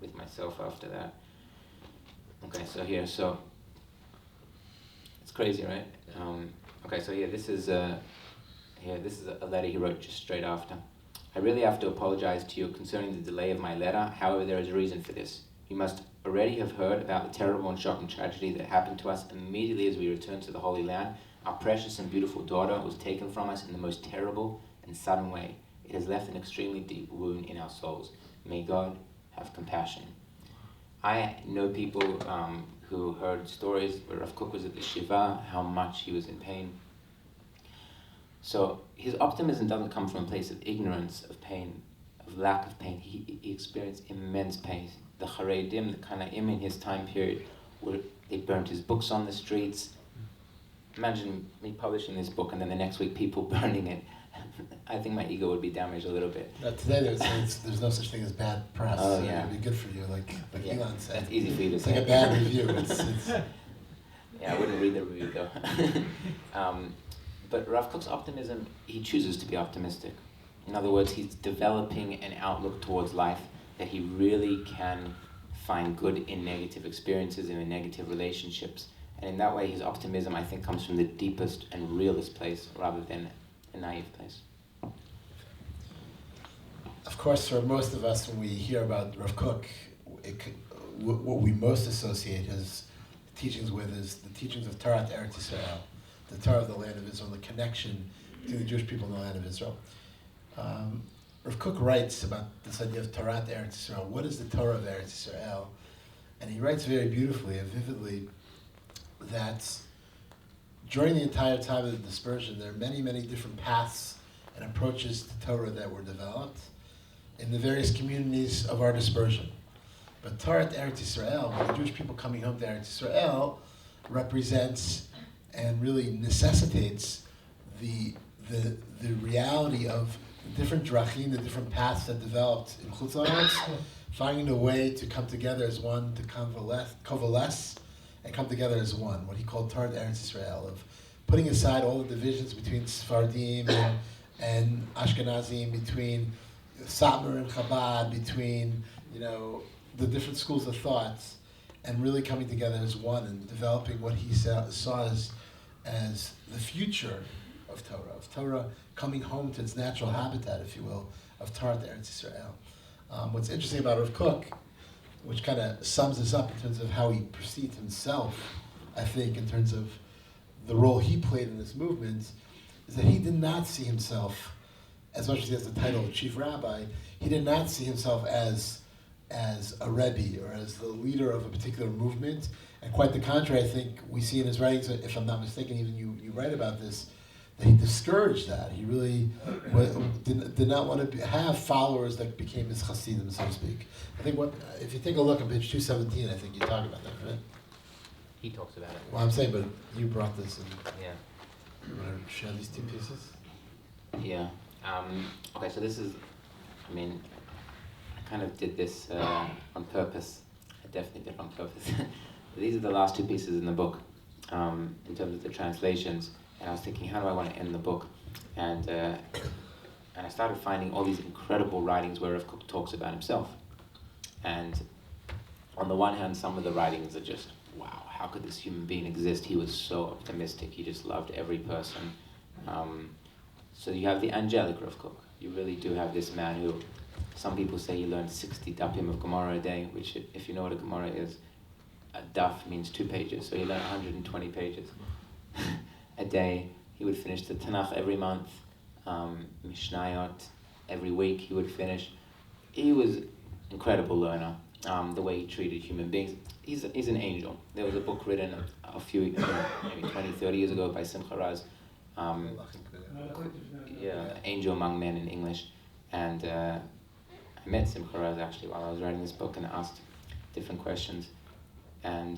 with myself after that. Okay, so it's crazy, right? This is a letter he wrote just straight after. I really have to apologize to you concerning the delay of my letter. However, there is a reason for this. You must already have heard about the terrible and shocking tragedy that happened to us immediately as we returned to the Holy Land. Our precious and beautiful daughter was taken from us in the most terrible and sudden way. It has left an extremely deep wound in our souls. May God have compassion. I know people who heard stories where Rav Kook was at the Shiva, how much he was in pain. So his optimism doesn't come from a place of ignorance, of pain, of lack of pain. He experienced immense pain. The Haredim, the Kanaim in his time period, they burnt his books on the streets. Imagine me publishing this book and then the next week people burning it. I think my ego would be damaged a little bit. Today there's no such thing as bad press. Oh, so yeah. It'd be good for you, like Elon said. That's easy for you to It's say. like a bad review. It's Yeah, I wouldn't read the review though. But Rav Kook's optimism, he chooses to be optimistic. In other words, he's developing an outlook towards life that he really can find good in negative experiences and in negative relationships. And in that way, his optimism, I think, comes from the deepest and realest place rather than a naive place. Of course, for most of us, when we hear about Rav Kook, what we most associate his teachings with is the teachings of Torah Eretz Yisrael, the Torah of the land of Israel, the connection between the Jewish people and the land of Israel. Rav Kook writes about this idea of Torah Eretz Yisrael. What is the Torah of Eretz Yisrael? And he writes very beautifully and vividly that during the entire time of the dispersion, there are many, many different paths and approaches to Torah that were developed in the various communities of our dispersion. But Torah Eretz Yisrael, the Jewish people coming home to Eretz Yisrael, represents and really necessitates the reality of the different drachim, the different paths that developed in Chutz La'aretz, finding a way to come together as one, to coalesce and come together as one, what he called Torah Eretz Yisrael, of putting aside all the divisions between Sephardim and Ashkenazim, between Satmar and Chabad, between the different schools of thought, and really coming together as one and developing what he saw as the future of Torah coming home to its natural habitat, if you will, of Torah Eretz Yisrael. What's interesting about Rav Kook, which kind of sums this up in terms of how he perceived himself, I think, in terms of the role he played in this movement, is that he did not see himself, as much as he has the title of chief rabbi, he did not see himself as a Rebbe or as the leader of a particular movement. And quite the contrary, I think we see in his writings, if I'm not mistaken, even you write about this, that he discouraged that. He really did not want to have followers that became his chassidim, so to speak. I think if you take a look at page 217, I think you talk about that, right? He talks about it. Well, I'm saying, but you brought this in. Yeah. You want to share these 2 pieces? Yeah. Okay, so this is, I kind of did this on purpose. I definitely did it on purpose. These are the last 2 pieces in the book, in terms of the translations. And I was thinking, how do I want to end the book? And I started finding all these incredible writings where Rav Kook talks about himself. And on the one hand, some of the writings are just, wow, how could this human being exist? He was so optimistic. He just loved every person. So you have the angelic Rav Kook. You really do have this man who, some people say he learned 60 dapim of Gemara a day, which, if you know what a Gemara is, a daf means 2 pages, so he learned 120 pages a day. He would finish the Tanakh every month, Mishnayot every week he would finish. He was an incredible learner. The way he treated human beings. He's an angel. There was a book written a few, maybe 20, 30 years ago by Simcha Raz, Angel Among Men in English. And I met Simcha Raz actually while I was writing this book and asked different questions. And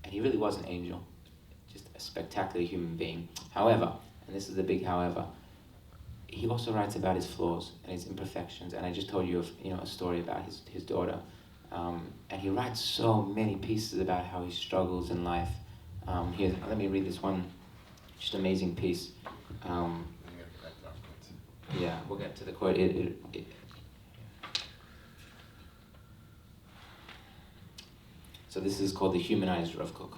he really was an angel, just a spectacular human being. However, and this is the big however, he also writes about his flaws and his imperfections. And I just told you, a story about his daughter. And he writes so many pieces about how he struggles in life. Here, let me read this one, just amazing piece. Yeah, we'll get to the quote. So this is called The Humanized Rav Kook.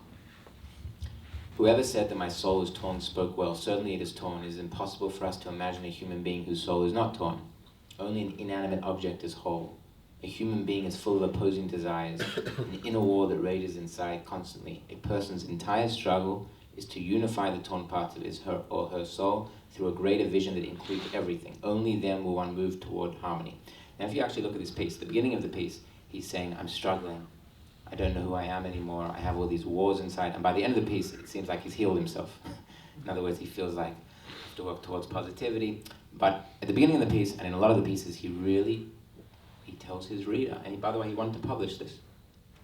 Whoever said that my soul is torn spoke well. Certainly it is torn. It is impossible for us to imagine a human being whose soul is not torn. Only an inanimate object is whole. A human being is full of opposing desires, an inner war that rages inside constantly. A person's entire struggle is to unify the torn parts of his or her soul through a greater vision that includes everything. Only then will one move toward harmony. Now if you actually look at this piece, the beginning of the piece, he's saying, I'm struggling. I don't know who I am anymore. I have all these wars inside. And by the end of the piece, it seems like he's healed himself. In other words, he feels like I have to work towards positivity. But at the beginning of the piece, and in a lot of the pieces, he tells his reader, and by the way, he wanted to publish this.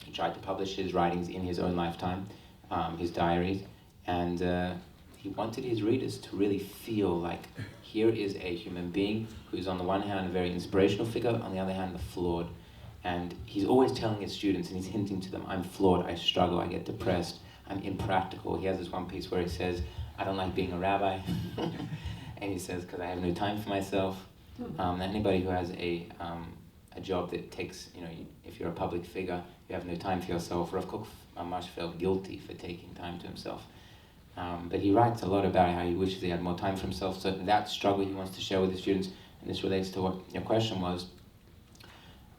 He tried to publish his writings in his own lifetime, his diaries, and he wanted his readers to really feel like here is a human being who's on the one hand a very inspirational figure, on the other hand, flawed. And he's always telling his students, and he's hinting to them, I'm flawed, I struggle, I get depressed, I'm impractical. He has this one piece where he says, I don't like being a rabbi. And he says, because I have no time for myself. Anybody who has a job that takes, if you're a public figure, you have no time for yourself. Rav Kook Mamash felt guilty for taking time to himself. But he writes a lot about how he wishes he had more time for himself. So that struggle he wants to share with his students, and this relates to what your question was.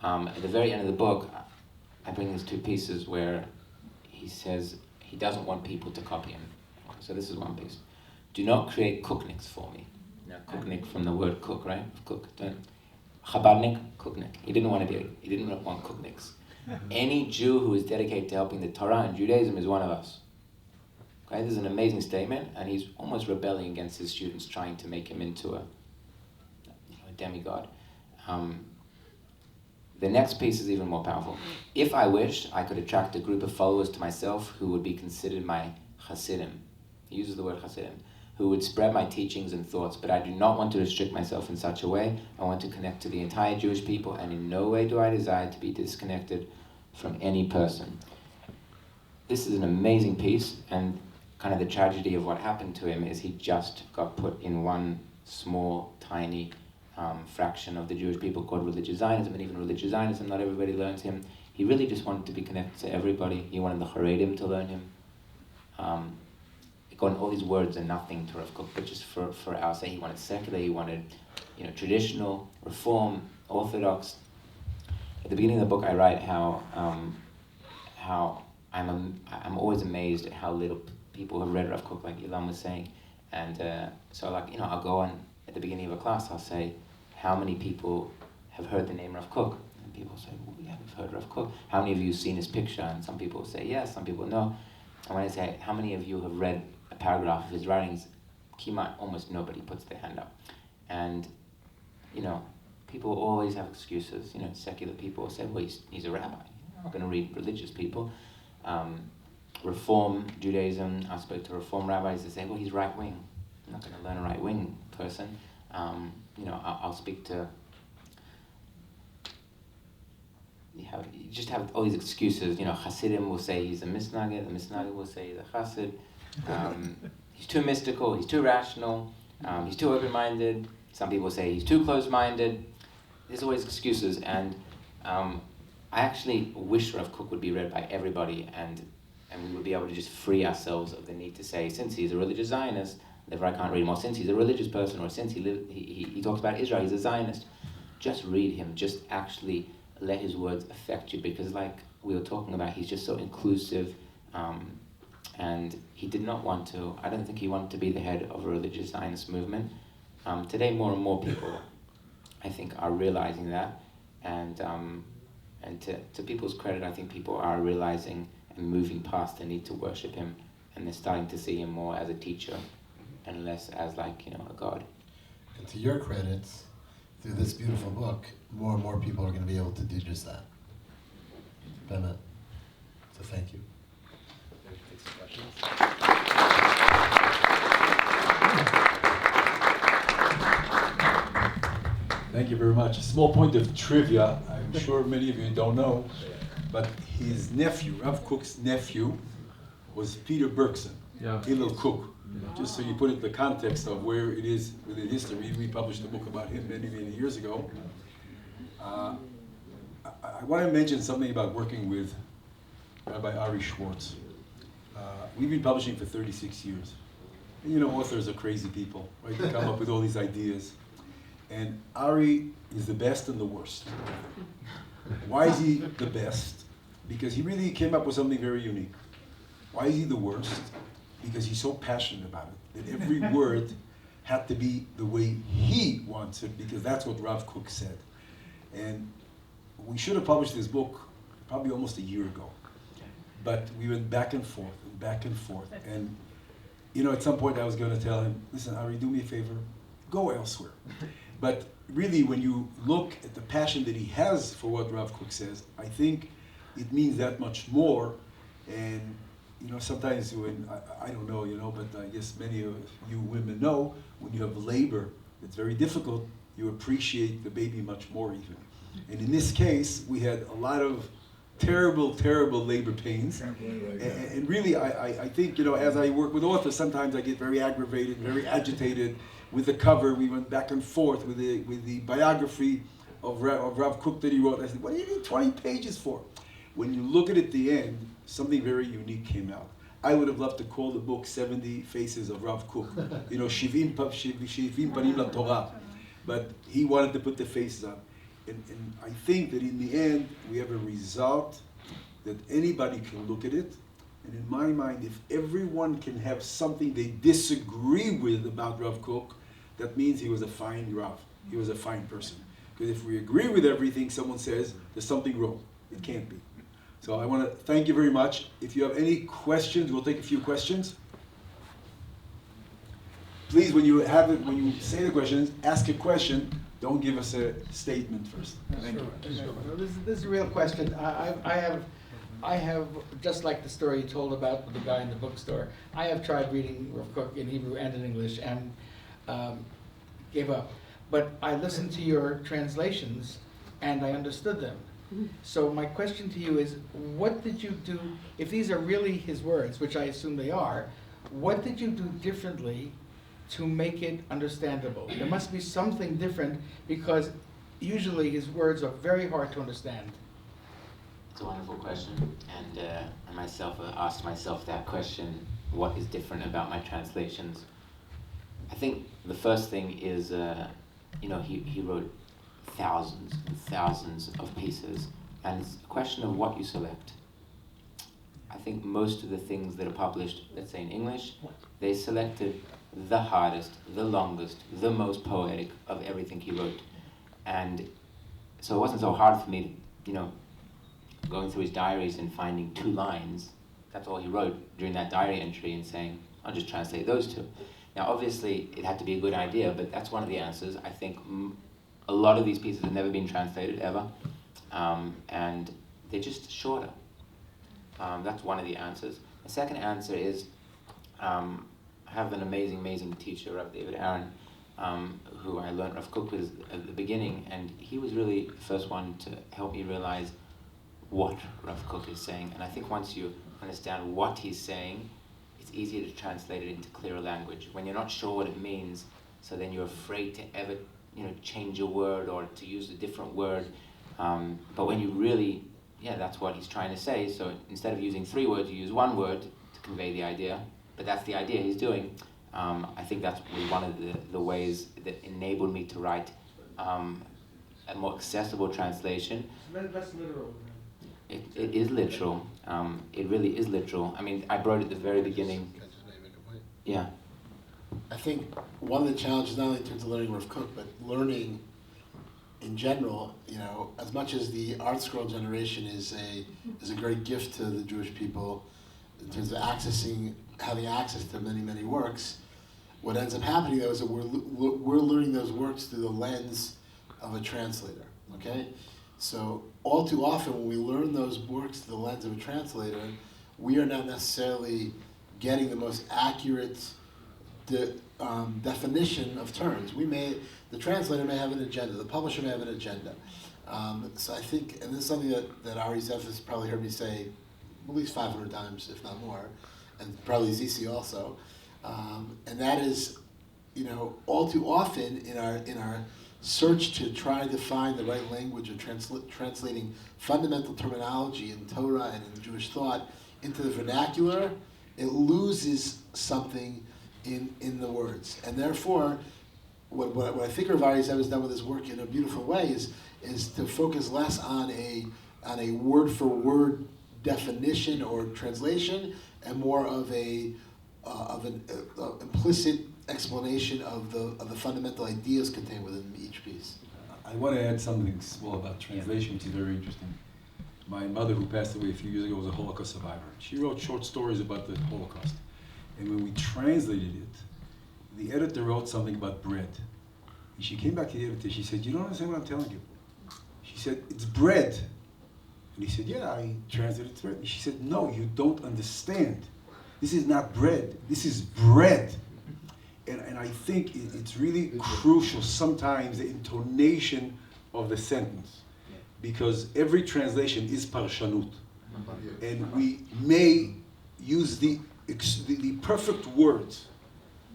At the very end of the book, I bring these 2 pieces where he says he doesn't want people to copy him. So this is one piece. Do not create kookniks for me. Now, kooknik from the word cook, right? Cook. Chabadnik, kooknik. He didn't want kookniks. Any Jew who is dedicated to helping the Torah and Judaism is one of us. Okay, this is an amazing statement, and he's almost rebelling against his students, trying to make him into a demigod. The next piece is even more powerful. If I wished, I could attract a group of followers to myself who would be considered my Hasidim. He uses the word Hasidim. Who would spread my teachings and thoughts, but I do not want to restrict myself in such a way. I want to connect to the entire Jewish people, and in no way do I desire to be disconnected from any person. This is an amazing piece, and kind of the tragedy of what happened to him is he just got put in one small, tiny fraction of the Jewish people called religious Zionism, and even religious Zionism, not everybody learns him. He really just wanted to be connected to everybody. He wanted the Haredim to learn him. Going all these words are nothing to Rav Kook, but just for our sake, he wanted secular, he wanted, traditional, reform, orthodox. At the beginning of the book, I write how I'm always amazed at how little people have read Rav Kook, like Ilan was saying, and so I'll go on at the beginning of a class, I'll say, how many people have heard the name Rav Kook? And people say, well, we haven't heard Rav Kook. How many of you have seen his picture? And some people say yes, some people no. And when I say, how many of you have read a paragraph of his writings, almost nobody puts their hand up. And, people always have excuses. Secular people say, well, he's a rabbi. I'm not going to read religious people. Reform, Judaism, I spoke to Reform rabbis, they say, well, he's right-wing. I'm not going to learn a right-wing person. I'll speak to... You just have all these excuses. Hasidim will say he's a misnagid, the misnagid will say he's a chassid. He's too mystical, he's too rational, he's too open-minded. Some people say he's too closed-minded. There's always excuses, and I actually wish Rav Kook would be read by everybody, and and we would be able to just free ourselves of the need to say, since he's a religious Zionist, therefore I can't read him, or since he's a religious person, or since he talks about Israel, he's a Zionist. Just read him, just actually let his words affect you, because like we were talking about, he's just so inclusive, and he did not want to, I don't think he wanted to be the head of a religious Zionist movement. Today more and more people, I think, are realizing that, and to people's credit, I think people are realizing and moving past the need to worship him, and they're starting to see him more as a teacher and less as like, a god. And to your credit, through this beautiful book, more and more people are going to be able to do just that. Bennett. So thank you. Thank you very much. A small point of trivia, I'm sure many of you don't know, but his nephew, Rav Kook's nephew, was Peter Bergson, Hillel Kook. Just so you put it in the context of where it is within history, we published a book about him many, many years ago. I want to mention something about working with Rabbi Ari Schwartz. We've been publishing for 36 years. And authors are crazy people, right? They come up with all these ideas. And Ari is the best and the worst. Why is he the best? Because he really came up with something very unique. Why is he the worst? Because he's so passionate about it, that every word had to be the way he wants it, because that's what Rav Kook said. And we should have published this book probably almost a year ago. But we went back and forth and back and forth. And at some point I was going to tell him, listen, Ari, do me a favor, go elsewhere. But really, when you look at the passion that he has for what Rav Kook says, I think it means that much more. And sometimes when, I don't know, but I guess many of you women know, when you have labor, it's very difficult, you appreciate the baby much more even. And in this case, we had a lot of terrible, terrible labor pains. And really, I think, as I work with authors, sometimes I get very aggravated, very agitated. With the cover, we went back and forth with the biography of Rav Kook that he wrote. I said, what do you need 20 pages for? When you look at the end, something very unique came out. I would have loved to call the book 70 Faces of Rav Kook, Shivim Panim LaTorah. But he wanted to put the faces on. And I think that in the end, we have a result that anybody can look at it. And in my mind, if everyone can have something they disagree with about Rav Kook, that means he was a fine Rav. He was a fine person. Because if we agree with everything someone says, there's something wrong. It can't be. So I want to thank you very much. If you have any questions, we'll take a few questions. Please, when you say the questions, ask a question. Don't give us a statement first. Thank you. Well, this is a real question. I have, just like the story you told about the guy in the bookstore, I have tried reading Rav Kook in Hebrew and in English and gave up. But I listened to your translations and I understood them. So my question to you is, what did you do, if these are really his words, which I assume they are, what did you do differently to make it understandable? There must be something different, because usually his words are very hard to understand. It's a wonderful question, and I myself asked myself that question, what is different about my translations? I think the first thing is, he wrote thousands and thousands of pieces, and it's a question of what you select. I think most of the things that are published, let's say in English, they selected the hardest, the longest, the most poetic of everything he wrote. And so it wasn't so hard for me, going through his diaries and finding 2 lines. That's all he wrote during that diary entry, and saying, I'll just translate those 2. Now, obviously, it had to be a good idea, but that's one of the answers. I think a lot of these pieces have never been translated, ever, and they're just shorter. That's one of the answers. The second answer is, I have an amazing, amazing teacher, Rabbi David Aaron, who I learned Rav Kook with at the beginning, and he was really the first one to help me realize what Rav Kook is saying. And I think once you understand what he's saying, it's easier to translate it into clearer language. When you're not sure what it means, so then you're afraid to ever, change a word or to use a different word. But when you really, yeah, that's what he's trying to say. So instead of using 3 words, you use 1 word to convey the idea. But that's the idea he's doing. I think that's one of the ways that enabled me to write a more accessible translation. Less literal. It is literal. It really is literal. I mean, I wrote at the very beginning. Yeah. I think one of the challenges, not only in terms of learning Rav Kook, but learning in general, you know, as much as the Art Scroll generation is a great gift to the Jewish people in terms of having access to many, many works, what ends up happening though is that we're learning those works through the lens of a translator, okay? So all too often when we learn those works through the lens of a translator, we are not necessarily getting the most accurate definition of terms. The translator may have an agenda, the publisher may have an agenda. So I think, and this is something that Ari Zeev has probably heard me say at least 500 times, if not more, and probably Zizi also, and that is, you know, all too often in our search to try to find the right language of translating fundamental terminology in Torah and in Jewish thought into the vernacular, it loses something in the words. And therefore, what I think Rav Ari Zeev has done with his work in a beautiful way is to focus less on a word for word definition or translation, and more of an implicit explanation of the fundamental ideas contained within each piece. I want to add something small about translation, which is very interesting. My mother, who passed away a few years ago, was a Holocaust survivor. She wrote short stories about the Holocaust. And when we translated it, the editor wrote something about bread. And she came back to the editor, she said, "You don't understand what I'm telling you." She said, "It's bread." And he said, "Yeah, I translated it bread." And she said, "No, you don't understand. This is not bread, this is bread." And I think it's really crucial sometimes, the intonation of the sentence. Because every translation is parshanut. And we may use the perfect words,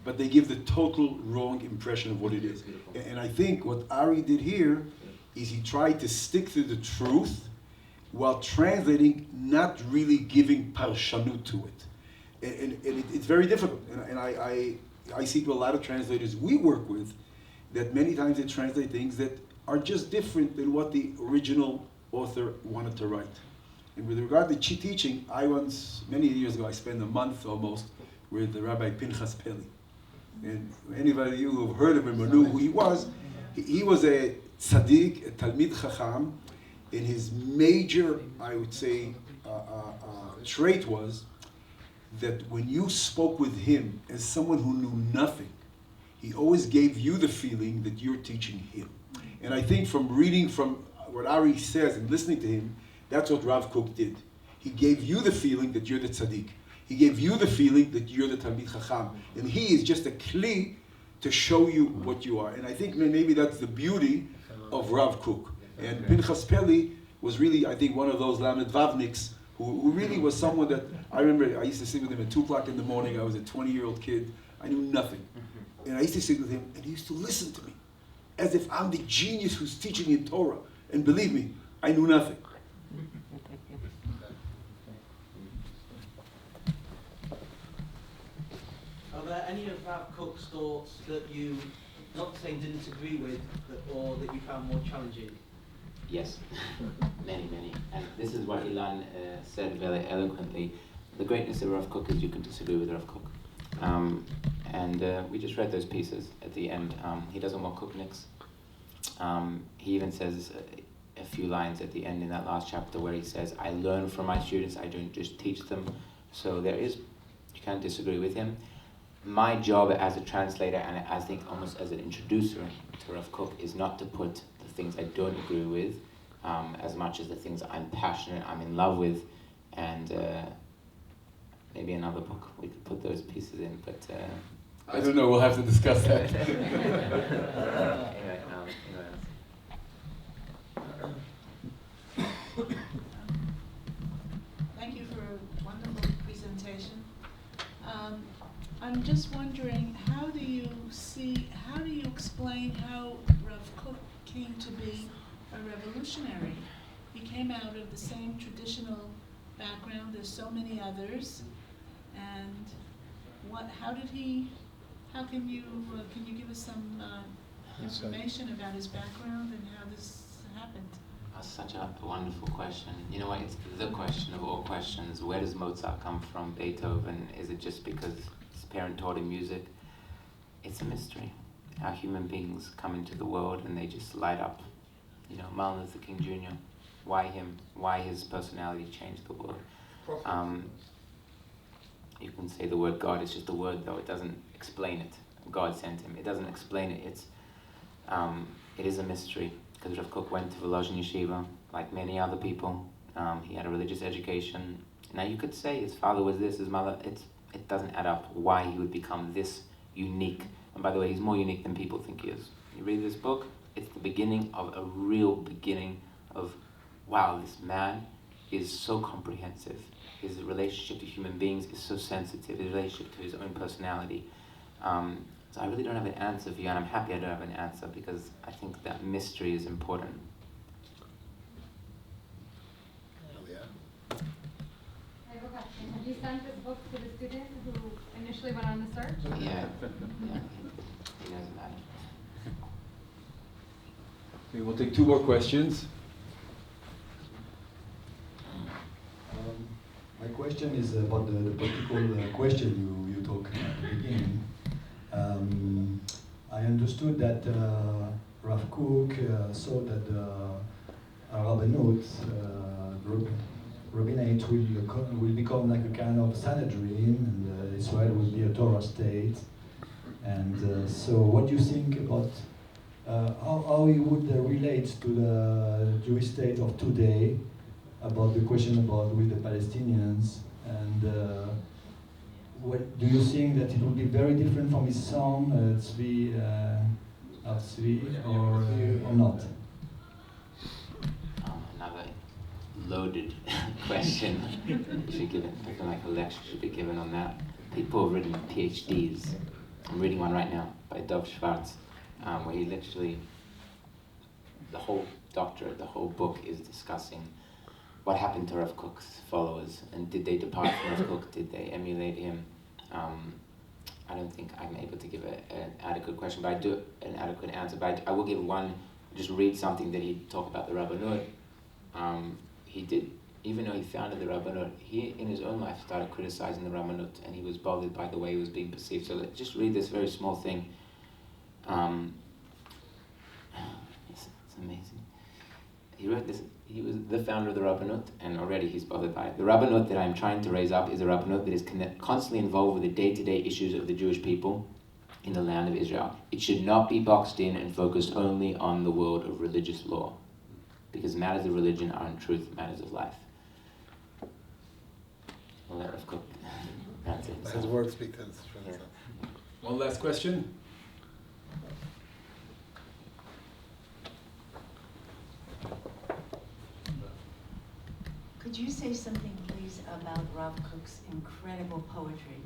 but they give the total wrong impression of what it is. And I think what Ari did here is he tried to stick to the truth while translating, not really giving parshanut to it. And it's very difficult. And I see to a lot of translators we work with that many times they translate things that are just different than what the original author wanted to write. And with regard to teaching, I once, many years ago, I spent a month almost with the Rabbi Pinchas Peli. And anybody of you who have heard of him or knew who he was a tzaddik, a talmid chacham, and his major, I would say, trait was that when you spoke with him as someone who knew nothing, he always gave you the feeling that you're teaching him. And I think from reading from what Ari says and listening to him, that's what Rav Kook did. He gave you the feeling that you're the tzaddik. He gave you the feeling that you're the talmid chacham. And he is just a kli to show you what you are. And I think maybe that's the beauty of Rav Kook. And Pinchas Peli was really, I think, one of those Lamed Vavniks who really was someone that, I remember I used to sit with him at 2 o'clock in the morning. I was a 20-year-old kid. I knew nothing. And I used to sit with him, and he used to listen to me as if I'm the genius who's teaching in Torah. And believe me, I knew nothing. Are there any of Rav Kook's thoughts that you, not saying didn't agree with, or that you found more challenging? Yes, many. And this is what Ilan said very eloquently. The greatness of Rav Kook is you can disagree with Rav Kook. And we just read those pieces at the end. He doesn't want Kookniks. He even says a few lines at the end in that last chapter where he says, "I learn from my students, I don't just teach them." So you can't disagree with him. My job as a translator, and I think almost as an introducer to Rav Kook, is not to put the things I don't agree with as much as the things I'm passionate, I'm in love with, and maybe another book we could put those pieces in, but I don't know, we'll have to discuss that. Anyway, Thank you for a wonderful presentation. I'm just wondering, how do you explain how Rav Kook came to be a revolutionary he came out of the same traditional background as so many others, and how can you give us some information about his background and how this happened? That's such a wonderful question. You know what, it's the question of all questions. Where does Mozart come from, Beethoven? Is it just because his parent taught him music? It's a mystery. How human beings come into the world and they just light up. You know, Martin Luther King Jr., why him? Why his personality changed the world? You can say the word God, it's just a word though, it doesn't explain it. God sent him, it doesn't explain it. It is a mystery, because Rav Kook went to Volozhin Yeshiva, like many other people. He had a religious education. Now you could say his father was this, his mother, it doesn't add up why he would become this unique. And by the way, he's more unique than people think he is. You read this book, it's the beginning of a real beginning of, wow, this man is so comprehensive. His relationship to human beings is so sensitive, his relationship to his own personality. So I really don't have an answer for you, and I'm happy I don't have an answer, because I think that mystery is important. I have a question. Have you sent this book to the student who initially went on the search? Yeah. He knows about it. Okay, we'll take two more questions. My question is about the political question you talked at the beginning. I understood that Rav Kook saw that the rabbinate will become like a kind of Sanhedrin, and Israel will be a Torah state. And so what do you think about how he would relate to the Jewish state of today, about the question about with the Palestinians, and what do you think that it will be very different from his son Tzvi, or not? Another loaded question. Should give it, I feel like a lecture should be given on that. People have written PhDs. I'm reading one right now by Dov Schwartz, where he literally, the whole doctorate, the whole book is discussing what happened to Rav Kook's followers, and did they depart from Rav Kook? Did they emulate him? I don't think I'm able to give an adequate question, but an adequate answer. But I will give one. Just read something that he talked about the Rabbanut. He did, even though he founded the Rabbanut, he in his own life started criticizing the Rabbanut, and he was bothered by the way he was being perceived. So just read this very small thing. It's amazing. He wrote this. He was the founder of the Rabbanut, and already he's bothered by it. The Rabbanut that I'm trying to raise up is a Rabbanut that is constantly involved with the day-to-day issues of the Jewish people in the land of Israel. It should not be boxed in and focused only on the world of religious law, because matters of religion are in truth matters of life. I'll let Rav Kook answer himself. His words speak to himself. Yeah. One last question. Could you say something, please, about Rav Kook's incredible poetry?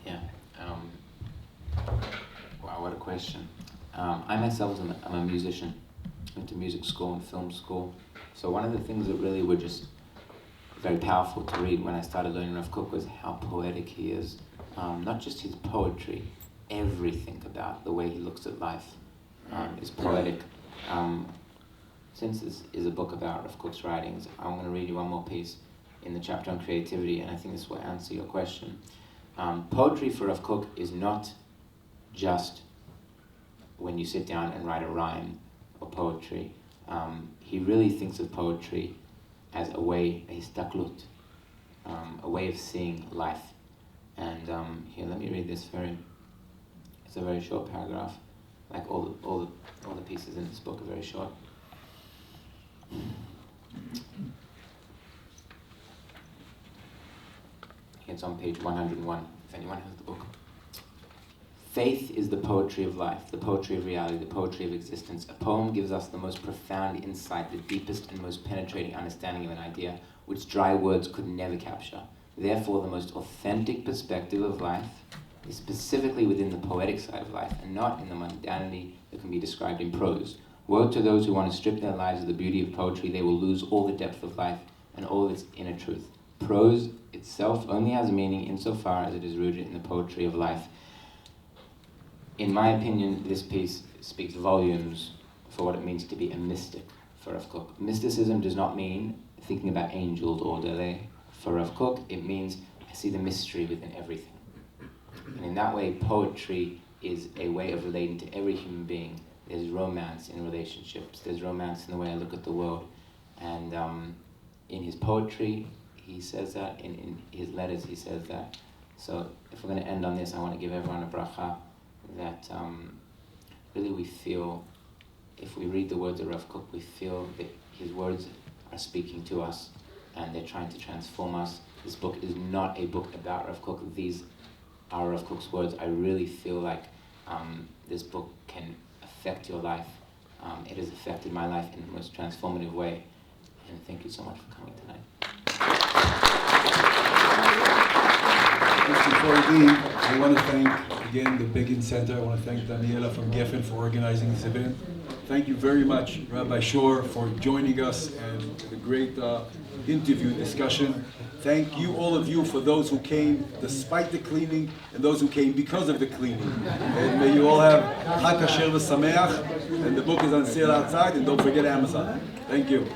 Yeah. Wow, what a question. I myself am a musician. Went to music school and film school. So one of the things that really were just very powerful to read when I started learning Rav Kook was how poetic he is. Not just his poetry, everything about the way he looks at life is poetic. Since this is a book about Rav Kook's writings, I'm going to read you one more piece in the chapter on creativity, and I think this will answer your question. Poetry for Rav Kook is not just when you sit down and write a rhyme or poetry. He really thinks of poetry as a way, a histaklut, a way of seeing life. And here, let me read this it's a very short paragraph. Like all the pieces in this book are very short. It's on page 101, if anyone has the book. Faith is the poetry of life, the poetry of reality, the poetry of existence. A poem gives us the most profound insight, the deepest and most penetrating understanding of an idea, which dry words could never capture. Therefore, the most authentic perspective of life is specifically within the poetic side of life, and not in the mundanity that can be described in prose. Woe to those who want to strip their lives of the beauty of poetry. They will lose all the depth of life and all its inner truth. Prose itself only has meaning insofar as it is rooted in the poetry of life. In my opinion, this piece speaks volumes for what it means to be a mystic for Rav Kook. Mysticism does not mean thinking about angels or dele. For Rav Kook, it means I see the mystery within everything. And in that way, poetry is a way of relating to every human being. There's romance in relationships. There's romance in the way I look at the world. And in his poetry, he says that. In his letters, he says that. So if we're going to end on this, I want to give everyone a bracha that really we feel, if we read the words of Rav Kook, we feel that his words are speaking to us and they're trying to transform us. This book is not a book about Rav Kook. These are Rav Kook's words. I really feel like this book can affect your life. It has affected my life in the most transformative way. And thank you so much for coming tonight. Just before we leave, I want to thank again the Begin Center. I want to thank Daniela from Gefen for organizing this event. Thank you very much, Rabbi Shor, for joining us and the great interview discussion. Thank you, all of you, for those who came despite the cleaning and those who came because of the cleaning. And may you all have Chag Kasher v'Sameach. And the book is on sale outside. And don't forget Amazon. Thank you.